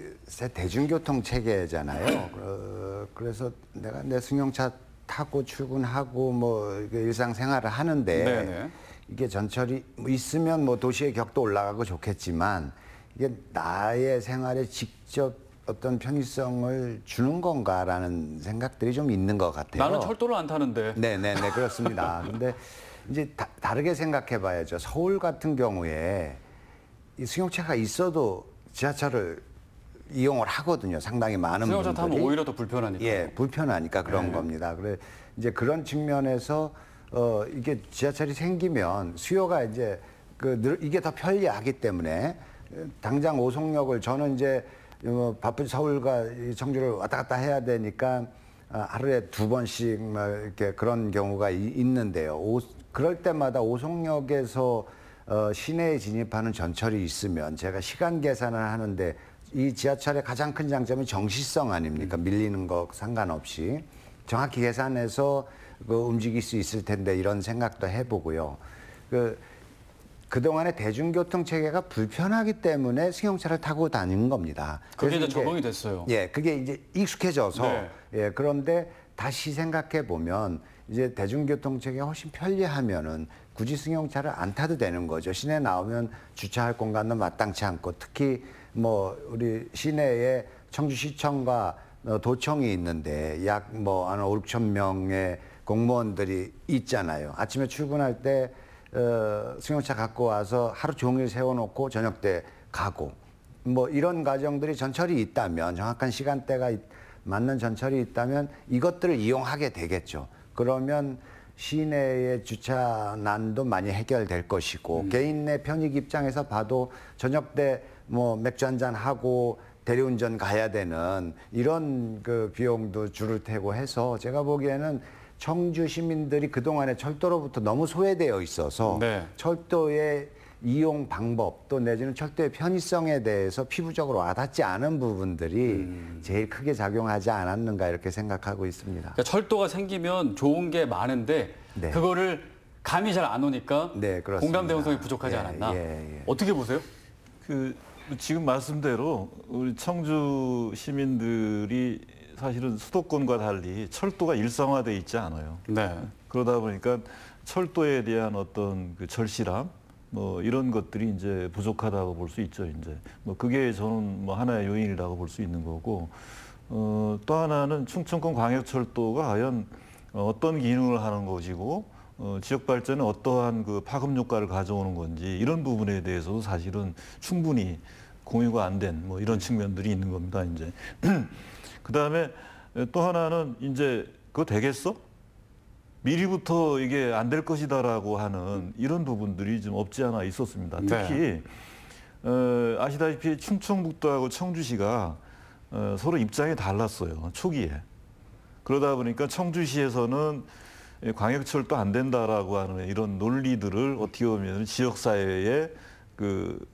대중교통 체계잖아요. 그래서 내가 내 승용차 타고 출근하고 뭐 일상생활을 하는데 이게 전철이 뭐 있으면 뭐 도시의 격도 올라가고 좋겠지만 이게 나의 생활에 직접 어떤 편의성을 주는 건가라는 생각들이 좀 있는 것 같아요. 나는 철도를 안 타는데. 네네네 그렇습니다. 근데 이제 다르게 생각해 봐야죠. 서울 같은 경우에 이 승용차가 있어도 지하철을 이용을 하거든요. 상당히 많은 분들이. 승용차 타면 오히려 더 불편하니까. 예, 불편하니까 그런 겁니다. 그래 이제 그런 측면에서 이게 지하철이 생기면 수요가 이제 이게 더 편리하기 때문에 당장 오송역을 저는 이제 바쁜 서울과 청주를 왔다 갔다 해야 되니까 하루에 2번씩 막 이렇게 그런 경우가 있는데요. 그럴 때마다 오송역에서 시내에 진입하는 전철이 있으면 제가 시간 계산을 하는데 이 지하철의 가장 큰 장점이 정시성 아닙니까? 밀리는 거 상관없이 정확히 계산해서 움직일 수 있을 텐데 이런 생각도 해보고요. 그동안의 대중교통 체계가 불편하기 때문에 승용차를 타고 다니는 겁니다. 그게 이제 적응이 됐어요. 예, 그게 이제 익숙해져서 예, 그런데 다시 생각해 보면 이제 대중교통 체계가 훨씬 편리하면은 굳이 승용차를 안 타도 되는 거죠. 시내 나오면 주차할 공간도 마땅치 않고 특히 뭐 우리 시내에 청주시청과 도청이 있는데 약 뭐 한 5, 6천 명의 공무원들이 있잖아요. 아침에 출근할 때 승용차 갖고 와서 하루 종일 세워놓고 저녁 때 가고 뭐 이런 과정들이 전철이 있다면 정확한 시간대가 맞는 전철이 있다면 이것들을 이용하게 되겠죠. 그러면 시내의 주차난도 많이 해결될 것이고 개인 내 편익 입장에서 봐도 저녁 때 뭐 맥주 한잔 하고 대리운전 가야 되는 이런 그 비용도 줄을 테고 해서 제가 보기에는 청주 시민들이 그동안에 철도로부터 너무 소외되어 있어서 철도의 이용 방법 또 내지는 철도의 편의성에 대해서 피부적으로 와닿지 않은 부분들이 제일 크게 작용하지 않았는가 이렇게 생각하고 있습니다. 그러니까 철도가 생기면 좋은 게 많은데 그거를 감이 잘 안 오니까 공감대원성이 부족하지 않았나? 어떻게 보세요? 지금 말씀대로 우리 청주 시민들이 사실은 수도권과 달리 철도가 일상화돼 있지 않아요. 그러다 보니까 철도에 대한 어떤 그 절실함, 뭐 이런 것들이 이제 부족하다고 볼 수 있죠. 이제 뭐 그게 저는 뭐 하나의 요인이라고 볼 수 있는 거고, 또 하나는 충청권 광역철도가 과연 어떤 기능을 하는 것이고, 지역 발전에 어떠한 그 파급 효과를 가져오는 건지 이런 부분에 대해서도 사실은 충분히 공유가 안 된 뭐 이런 측면들이 있는 겁니다. 이제 그 다음에 또 하나는 이제 그거 되겠어? 미리부터 이게 안 될 것이다라고 하는 이런 부분들이 좀 없지 않아 있었습니다. 특히 아시다시피 충청북도하고 청주시가 서로 입장이 달랐어요. 초기에. 그러다 보니까 청주시에서는 광역철도 안 된다라고 하는 이런 논리들을 어떻게 보면 지역사회에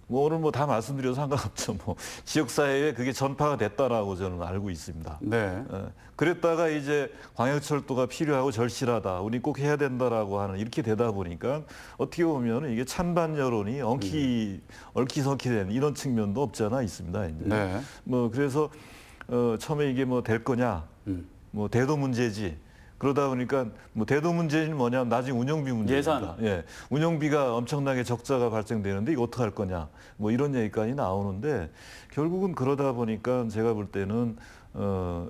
뭐 오늘 뭐 다 말씀드려도 상관없죠. 뭐 지역사회에 그게 전파가 됐다라고 저는 알고 있습니다. 그랬다가 이제 광역철도가 필요하고 절실하다, 우리 꼭 해야 된다라고 하는 이렇게 되다 보니까 어떻게 보면 이게 찬반 여론이 얽히설키된 이런 측면도 없지 않아 있습니다. 이제. 뭐 그래서 처음에 이게 뭐 될 거냐 뭐 대도 문제지. 그러다 보니까 뭐 대도 문제는 뭐냐면 나중에 운영비 문제입니다. 예산. 예, 운영비가 엄청나게 적자가 발생되는데 이거 어떻게 할 거냐. 뭐 이런 얘기까지 나오는데 결국은 그러다 보니까 제가 볼 때는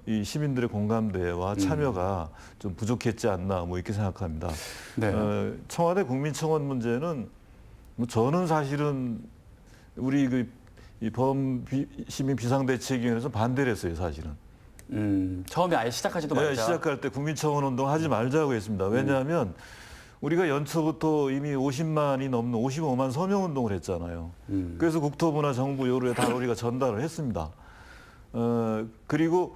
이 시민들의 공감대와 참여가 좀 부족했지 않나 뭐 이렇게 생각합니다. 네. 청와대 국민청원 문제는 뭐 저는 사실은 우리 이 시민 비상대책위원회에서 반대를 했어요, 사실은. 처음에 아예 시작하지도 네, 말자. 시작할 때 국민청원 운동 하지 말자고 했습니다. 왜냐하면 우리가 연초부터 이미 50만이 넘는 55만 서명 운동을 했잖아요. 그래서 국토부나 정부 요구에 다 우리가 전달을 했습니다. 그리고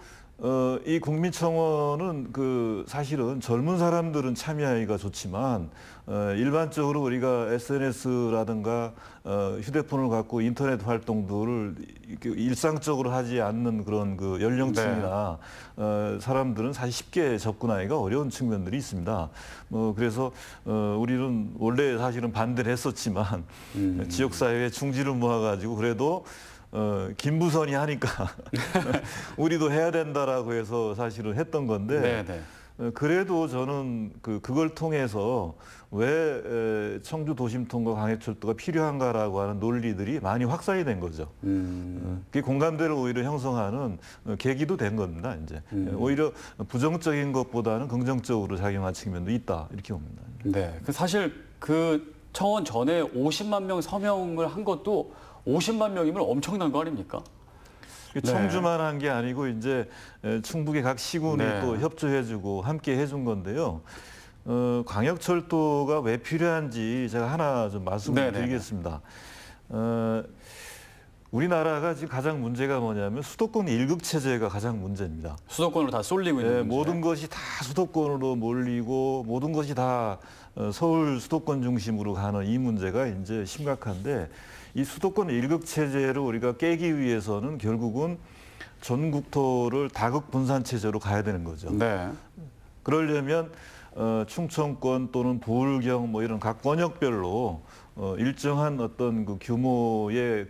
이 국민청원은 사실은 젊은 사람들은 참여하기가 좋지만 일반적으로 우리가 SNS라든가 휴대폰을 갖고 인터넷 활동들을 일상적으로 하지 않는 그런 연령층이나 사람들은 사실 쉽게 접근하기가 어려운 측면들이 있습니다. 그래서 우리는 원래 사실은 반대를 했었지만 지역사회에 충지를 모아가지고 그래도 김부선이 하니까 우리도 해야 된다라고 해서 사실은 했던 건데 그래도 저는 그걸 통해서 왜 청주 도심통과 광역철도가 필요한가라고 하는 논리들이 많이 확산이 된 거죠. 그게 공감대를 오히려 형성하는 계기도 된 겁니다. 이제 오히려 부정적인 것보다는 긍정적으로 작용한 측면도 있다 이렇게 봅니다. 네, 사실 그 청원 전에 50만 명 서명을 한 것도 50만 명이면 엄청난 거 아닙니까? 청주만 한 게 아니고 이제 충북의 각 시군이 또 협조해주고 함께 해준 건데요. 광역철도가 왜 필요한지 제가 하나 좀 말씀을 드리겠습니다. 우리나라가 지금 가장 문제가 뭐냐면 수도권 일극 체제가 가장 문제입니다. 수도권으로 다 쏠리고 있는 문제. 모든 것이 다 수도권으로 몰리고 모든 것이 다 서울 수도권 중심으로 가는 이 문제가 이제 심각한데 이 수도권 일극 체제를 우리가 깨기 위해서는 결국은 전 국토를 다극 분산 체제로 가야 되는 거죠. 네. 그러려면 충청권 또는 부울경 뭐 이런 각 권역별로 일정한 어떤 규모의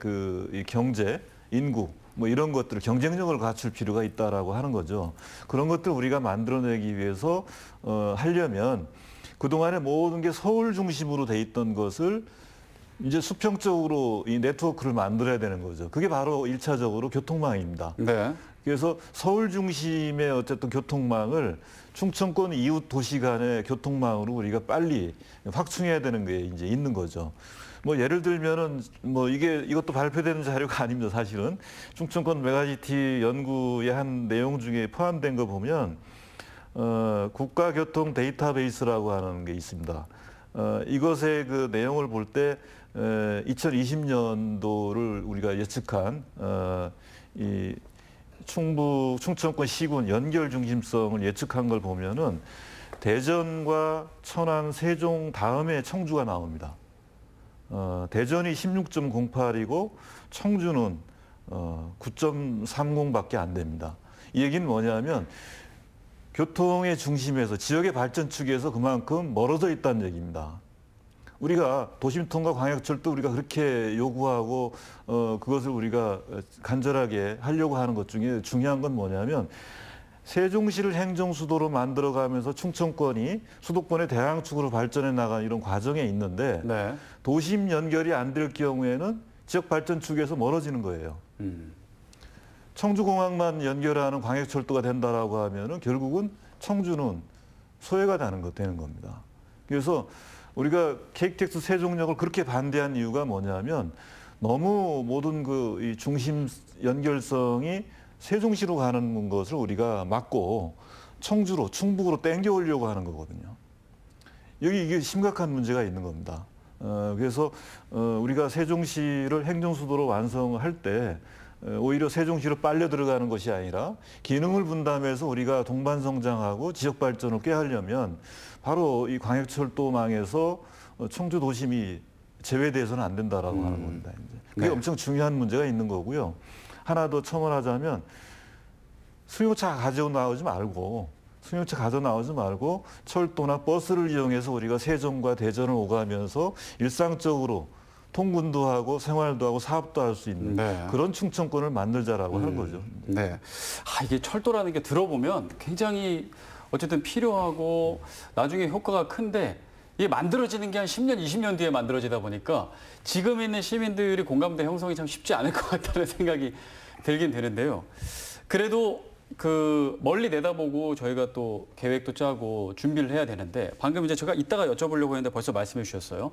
이 경제, 인구 뭐 이런 것들 경쟁력을 갖출 필요가 있다라고 하는 거죠. 그런 것들 우리가 만들어내기 위해서 하려면 그동안에 모든 게 서울 중심으로 돼 있던 것을 이제 수평적으로 이 네트워크를 만들어야 되는 거죠. 그게 바로 일차적으로 교통망입니다. 네. 그래서 서울 중심의 어쨌든 교통망을 충청권 이웃 도시 간의 교통망으로 우리가 빨리 확충해야 되는 게 이제 있는 거죠. 뭐 예를 들면은 뭐 이것도 발표되는 자료가 아닙니다. 사실은 충청권 메가시티 연구의 한 내용 중에 포함된 거 보면 국가교통 데이터베이스라고 하는 게 있습니다. 이것의 그 내용을 볼 때 2020년도를 우리가 예측한 이 충청권 시군 연결 중심성을 예측한 걸 보면은 대전과 천안, 세종 다음에 청주가 나옵니다. 대전이 16.08이고 청주는 9.30밖에 안 됩니다. 이 얘기는 뭐냐면 교통의 중심에서 지역의 발전 축에서 그만큼 멀어져 있다는 얘기입니다. 우리가 도심통과 광역철도 우리가 그렇게 요구하고 그것을 우리가 간절하게 하려고 하는 것 중에 중요한 건 뭐냐면 세종시를 행정수도로 만들어가면서 충청권이 수도권의 대항축으로 발전해 나가는 이런 과정에 있는데 도심 연결이 안 될 경우에는 지역 발전 축에서 멀어지는 거예요. 청주공항만 연결하는 광역철도가 된다라고 하면은 결국은 청주는 소외가 되는 겁니다. 그래서 우리가 KTX 세종역을 그렇게 반대한 이유가 뭐냐면 너무 모든 이 중심 연결성이 세종시로 가는 것을 우리가 막고 청주로, 충북으로 땡겨오려고 하는 거거든요. 이게 심각한 문제가 있는 겁니다. 그래서 우리가 세종시를 행정수도로 완성할 때 오히려 세종시로 빨려 들어가는 것이 아니라 기능을 분담해서 우리가 동반 성장하고 지역 발전을 꾀하려면 바로 이 광역철도망에서 청주 도심이 제외돼서는 안 된다라고 하는 겁니다. 이제. 그게 엄청 중요한 문제가 있는 거고요. 하나 더 첨언하자면 승용차 가져 나오지 말고 철도나 버스를 이용해서 우리가 세종과 대전을 오가면서 일상적으로 통근도 하고 생활도 하고 사업도 할 수 있는 네. 그런 충청권을 만들자라고 하는 거죠. 네. 이게 철도라는 게 들어보면 굉장히 어쨌든 필요하고 나중에 효과가 큰데 이게 만들어지는 게 한 10년, 20년 뒤에 만들어지다 보니까 지금 있는 시민들이 공감대 형성이 참 쉽지 않을 것 같다는 생각이 들긴 되는데요. 그래도 그 멀리 내다보고 저희가 또 계획도 짜고 준비를 해야 되는데 방금 이제 제가 이따가 여쭤보려고 했는데 벌써 말씀해 주셨어요.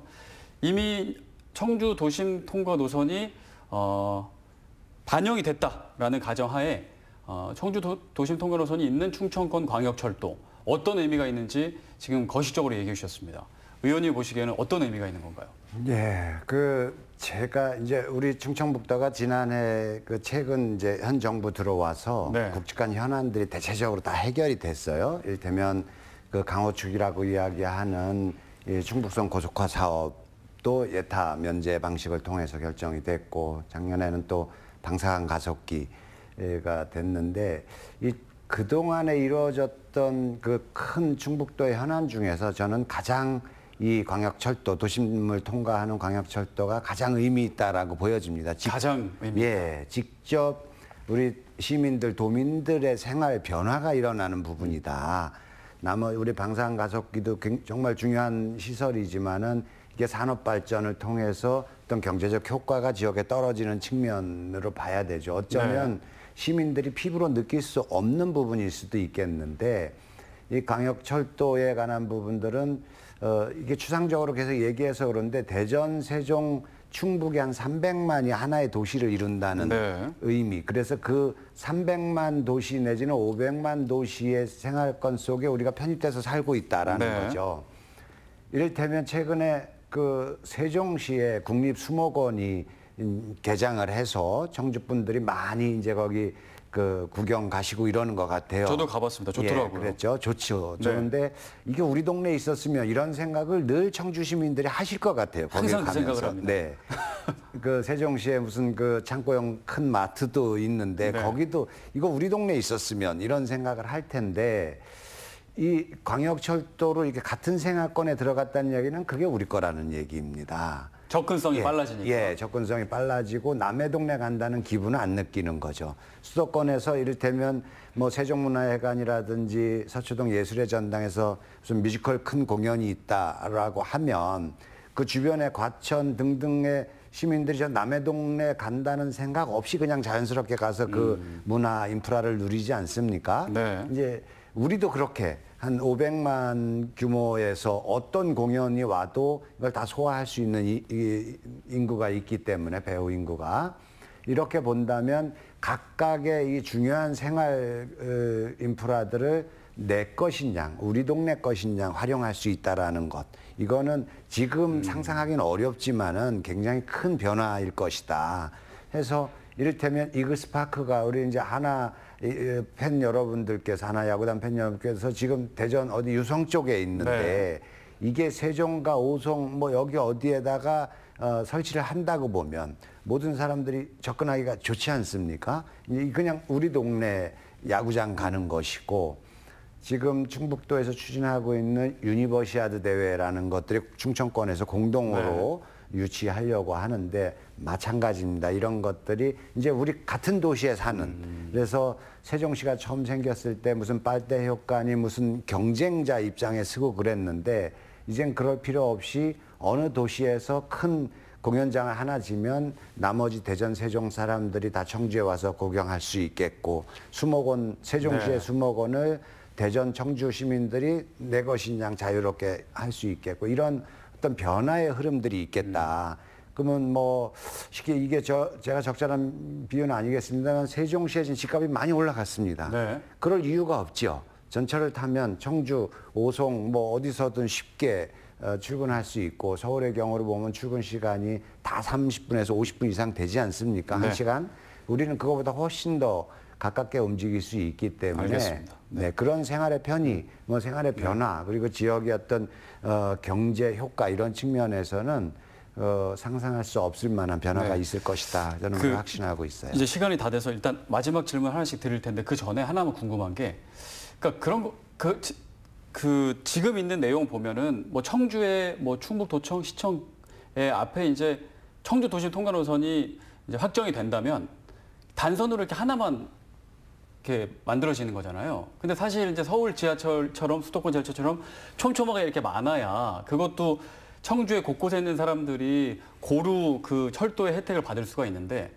이미 청주 도심 통과 노선이 반영이 됐다라는 가정하에 청주 도심 통과 노선이 있는 충청권 광역철도 어떤 의미가 있는지 지금 거시적으로 얘기해 주셨습니다. 의원님 보시기에는 어떤 의미가 있는 건가요? 예, 제가 이제 우리 충청북도가 지난해 최근 이제 현 정부 들어와서 네. 굵직한 현안들이 대체적으로 다 해결이 됐어요. 이를테면 강호축이라고 이야기하는 이 충북선 고속화 사업도 예타 면제 방식을 통해서 결정이 됐고 작년에는 또 방사선 가속기가 됐는데 그동안에 이루어졌던 그 큰 충북도의 현안 중에서 저는 가장 이 광역철도, 도심을 통과하는 광역철도가 가장 의미 있다라고 보여집니다. 가장 의미 예, 직접 우리 시민들, 도민들의 생활 변화가 일어나는 부분이다. 우리 방산 가속기도 정말 중요한 시설이지만은 이게 산업 발전을 통해서 어떤 경제적 효과가 지역에 떨어지는 측면으로 봐야 되죠. 어쩌면 시민들이 피부로 느낄 수 없는 부분일 수도 있겠는데 이 광역철도에 관한 부분들은 이게 추상적으로 계속 얘기해서 그런데 대전, 세종, 충북이 한 300만이 하나의 도시를 이룬다는 의미. 그래서 그 300만 도시 내지는 500만 도시의 생활권 속에 우리가 편입돼서 살고 있다라는 거죠. 이를테면 최근에 세종시에 국립수목원이 개장을 해서 청주 분들이 많이 이제 거기 구경 가시고 이러는 것 같아요. 저도 가봤습니다. 좋더라고요. 예, 그랬죠. 좋죠. 그런데 이게 우리 동네에 있었으면 이런 생각을 늘 청주 시민들이 하실 것 같아요. 항상 그 생각을 합니다. 네. 세종시에 무슨 창고형 큰 마트도 있는데 거기도 이거 우리 동네에 있었으면 이런 생각을 할 텐데 이 광역철도로 이렇게 같은 생활권에 들어갔다는 얘기는 그게 우리 거라는 얘기입니다. 접근성이 빨라지니까. 예, 접근성이 빨라지고 남의 동네 간다는 기분은 안 느끼는 거죠. 수도권에서 이를테면 세종문화회관이라든지 서초동 예술의 전당에서 무슨 뮤지컬 큰 공연이 있다라고 하면 그 주변에 과천 등등의 시민들이 저 남의 동네 간다는 생각 없이 그냥 자연스럽게 가서 그 문화 인프라를 누리지 않습니까? 네. 이제 우리도 그렇게 한 500만 규모에서 어떤 공연이 와도 이걸 다 소화할 수 있는 인구가 있기 때문에 배우 인구가 이렇게 본다면 각각의 이 중요한 생활 인프라들을 내 것인 양, 우리 동네 것인 양 활용할 수 있다라는 것. 이거는 지금 상상하기는 어렵지만은 굉장히 큰 변화일 것이다. 해서 이를테면 이글스파크가 우리 이제 하나 팬 여러분들께서 하나 야구단 팬 여러분께서 지금 대전 어디 유성 쪽에 있는데 이게 세종과 오송 여기 어디에다가 설치를 한다고 보면 모든 사람들이 접근하기가 좋지 않습니까? 그냥 우리 동네 야구장 가는 것이고 지금 충북도에서 추진하고 있는 유니버시아드 대회라는 것들이 충청권에서 공동으로 유치하려고 하는데 마찬가지입니다. 이런 것들이 이제 우리 같은 도시에 사는 그래서 세종시가 처음 생겼을 때 무슨 빨대 효과니 무슨 경쟁자 입장에 쓰고 그랬는데 이젠 그럴 필요 없이 어느 도시에서 큰 공연장을 하나 지면 나머지 대전 세종 사람들이 다 청주에 와서 구경할 수 있겠고 수목원 세종시의 수목원을 대전 청주 시민들이 내 것인 양 자유롭게 할 수 있겠고 이런 어떤 변화의 흐름들이 있겠다. 그러면 쉽게 이게 제가 적절한 비유는 아니겠습니다만 세종시에 지금 집값이 많이 올라갔습니다. 그럴 이유가 없죠. 전철을 타면 청주, 오송 어디서든 쉽게 출근할 수 있고 서울의 경우로 보면 출근 시간이 다 30분에서 50분 이상 되지 않습니까? 한 시간? 우리는 그거보다 훨씬 더 가깝게 움직일 수 있기 때문에 알겠습니다. 그런 생활의 편의, 생활의 변화 그리고 지역의 어떤 경제 효과 이런 측면에서는 상상할 수 없을 만한 변화가 있을 것이다. 저는 그걸 확신하고 있어요. 이제 시간이 다 돼서 일단 마지막 질문 하나씩 드릴 텐데 그 전에 하나만 궁금한 게 그러니까 그런 거 지금 있는 내용 보면은 청주의 충북도청 시청의 앞에 이제 청주 도심 통과 노선이 이제 확정이 된다면 단선으로 이렇게 하나만 이렇게 만들어지는 거잖아요. 근데 사실 이제 서울 지하철처럼 수도권 지하철처럼 촘촘하게 이렇게 많아야 그것도 청주의 곳곳에 있는 사람들이 고루 그 철도의 혜택을 받을 수가 있는데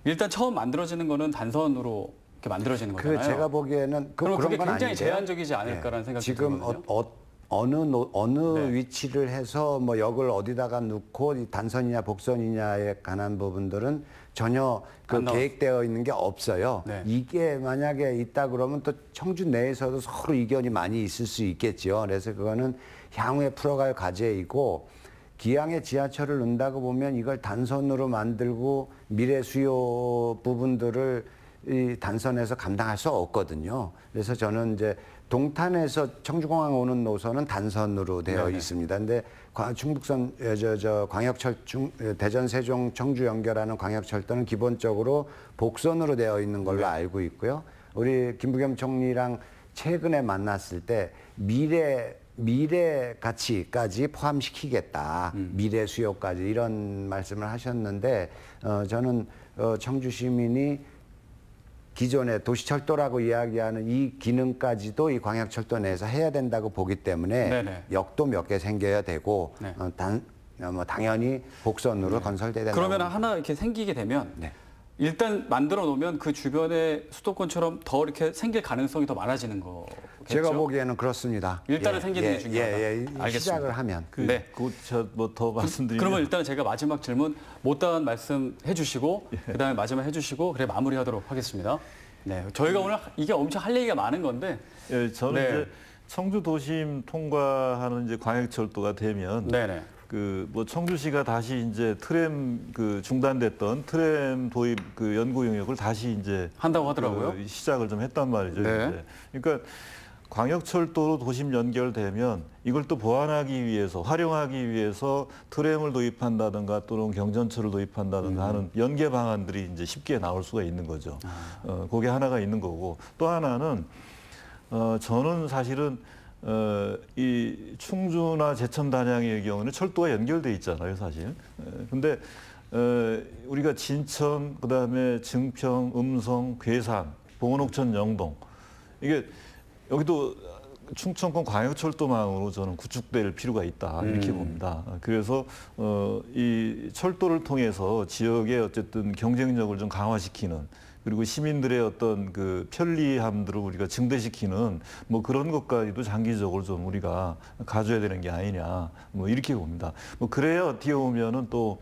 일단 처음 만들어지는 거는 단선으로 이렇게 만들어지는 거잖아요. 제가 보기에는 그럼 그게 그런 건 굉장히 아닌데요. 제한적이지 않을까라는 생각이 지금 들거든요. 어느 네. 위치를 해서 뭐 역을 어디다가 놓고 이 단선이냐 복선이냐에 관한 부분들은 전혀 안 나왔- 계획되어 있는 게 없어요. 네. 이게 만약에 있다 그러면 또 청주 내에서도 서로 이견이 많이 있을 수 있겠죠. 그래서 그거는 향후에 풀어갈 과제이고 기왕에 지하철을 넣는다고 보면 이걸 단선으로 만들고 미래 수요 부분들을 이 단선에서 감당할 수 없거든요. 그래서 저는 이제 동탄에서 청주공항 오는 노선은 단선으로 되어 네네. 있습니다. 근데 충북선 광역철 대전 세종 청주 연결하는 광역철도는 기본적으로 복선으로 되어 있는 걸로 알고 있고요. 우리 김부겸 총리랑 최근에 만났을 때 미래 가치까지 포함시키겠다. 미래 수요까지 이런 말씀을 하셨는데 저는 청주 시민이 기존의 도시철도라고 이야기하는 이 기능까지도 이 광역철도 내에서 해야 된다고 보기 때문에 네네. 역도 몇 개 생겨야 되고 네. 당연히 복선으로 건설돼야 된다. 그러면 하나 이렇게 생기게 되면 네. 일단 만들어 놓으면 그 주변에 수도권처럼 더 이렇게 생길 가능성이 더 많아지는 거겠죠? 제가 보기에는 그렇습니다. 일단은 생기는 게 중요하다. 알겠습니다. 시작을 하면. 네. 뭐 더 말씀드리면 그러면 일단 제가 마지막 질문 못다한 말씀 해주시고 그다음에 마지막 해주시고 그래 마무리하도록 하겠습니다. 네, 저희가 오늘 이게 엄청 할 얘기가 많은 건데. 예, 저는 네. 이제 청주 도심 통과하는 이제 광역철도가 되면 네네. 그 뭐 청주시가 다시 이제 트램 그 중단됐던 트램 도입 그 연구 용역을 다시 이제 한다고 하더라고요. 그 시작을 좀 했단 말이죠. 네. 이제. 그러니까 광역철도로 도심 연결되면 이걸 또 보완하기 위해서 활용하기 위해서 트램을 도입한다든가 또는 경전철을 도입한다든가 하는 연계 방안들이 이제 쉽게 나올 수가 있는 거죠. 그게 하나가 있는 거고 또 하나는 저는 사실은 이 충주나 제천 단양의 경우는 철도가 연결돼 있잖아요, 사실. 근데 우리가 진천, 그다음에 증평, 음성, 괴산, 봉원옥천, 영동 이게 여기도 충청권 광역철도망으로 저는 구축될 필요가 있다 이렇게 봅니다. 그래서 이 철도를 통해서 지역의 어쨌든 경쟁력을 좀 강화시키는 그리고 시민들의 어떤 그 편리함들을 우리가 증대시키는 뭐 그런 것까지도 장기적으로 좀 우리가 가져야 되는 게 아니냐 뭐 이렇게 봅니다. 뭐 그래야 어떻게 보면은 또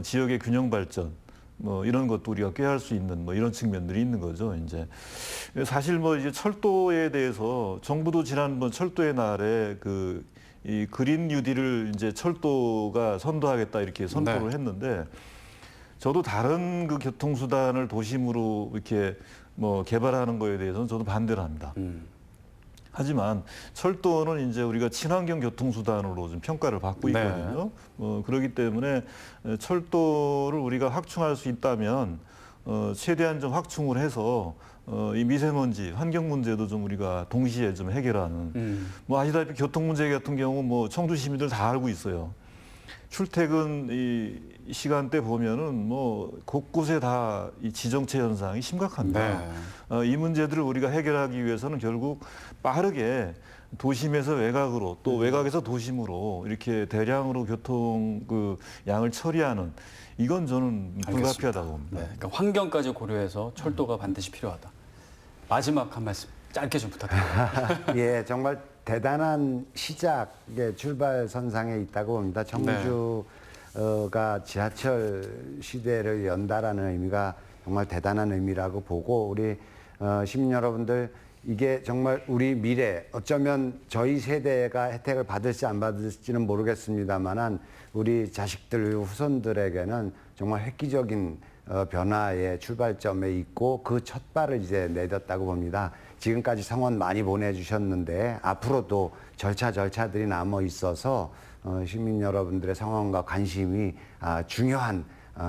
지역의 균형 발전 뭐 이런 것도 우리가 꾀할 수 있는 뭐 이런 측면들이 있는 거죠. 이제 사실 뭐 이제 철도에 대해서 정부도 지난번 철도의 날에 이 그린 뉴딜을 이제 철도가 선도하겠다 이렇게 선포를 했는데 저도 다른 그 교통수단을 도심으로 이렇게 뭐 개발하는 거에 대해서는 저도 반대를 합니다. 하지만 철도는 이제 우리가 친환경 교통수단으로 좀 평가를 받고 있거든요. 그렇기 때문에 철도를 우리가 확충할 수 있다면 최대한 좀 확충을 해서 이 미세먼지, 환경 문제도 좀 우리가 동시에 좀 해결하는. 뭐 아시다시피 교통 문제 같은 경우 뭐 청주 시민들 다 알고 있어요. 출퇴근 이 시간대 보면은 뭐 곳곳에 다 이 지정체 현상이 심각합니다. 네. 이 문제들을 우리가 해결하기 위해서는 결국 빠르게 도심에서 외곽으로 또 외곽에서 도심으로 이렇게 대량으로 교통 그 양을 처리하는 이건 저는 불가피하다고 봅니다. 네, 그러니까 환경까지 고려해서 철도가 반드시 필요하다. 마지막 한 말씀 짧게 좀 부탁드립니다. 예, 정말 대단한 시작의 출발선상에 있다고 봅니다. 청주가 지하철 시대를 연다라는 의미가 정말 대단한 의미라고 보고 우리 시민 여러분들 이게 정말 우리 미래 어쩌면 저희 세대가 혜택을 받을지 안 받을지는 모르겠습니다만은 우리 자식들 후손들에게는 정말 획기적인 변화의 출발점에 있고 그 첫 발을 이제 내렸다고 봅니다. 지금까지 성원 많이 보내주셨는데 앞으로도 절차들이 남아 있어서 시민 여러분들의 성원과 관심이 중요한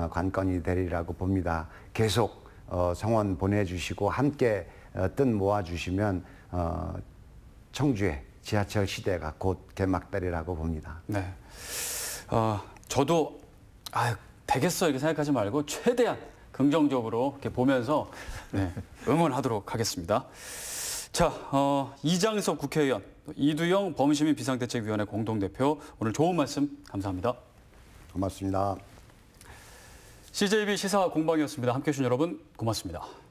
관건이 되리라고 봅니다. 계속 성원 보내주시고 함께 뜻 모아주시면 청주의 지하철 시대가 곧 개막되리라고 봅니다. 네, 저도 되겠어 이렇게 생각하지 말고 최대한 긍정적으로 이렇게 보면서 네, 응원하도록 하겠습니다. 자, 이장석 국회의원, 이두영 범시민 비상대책위원회 공동대표 오늘 좋은 말씀 감사합니다. 고맙습니다. CJB 시사 공방이었습니다. 함께해 주신 여러분 고맙습니다.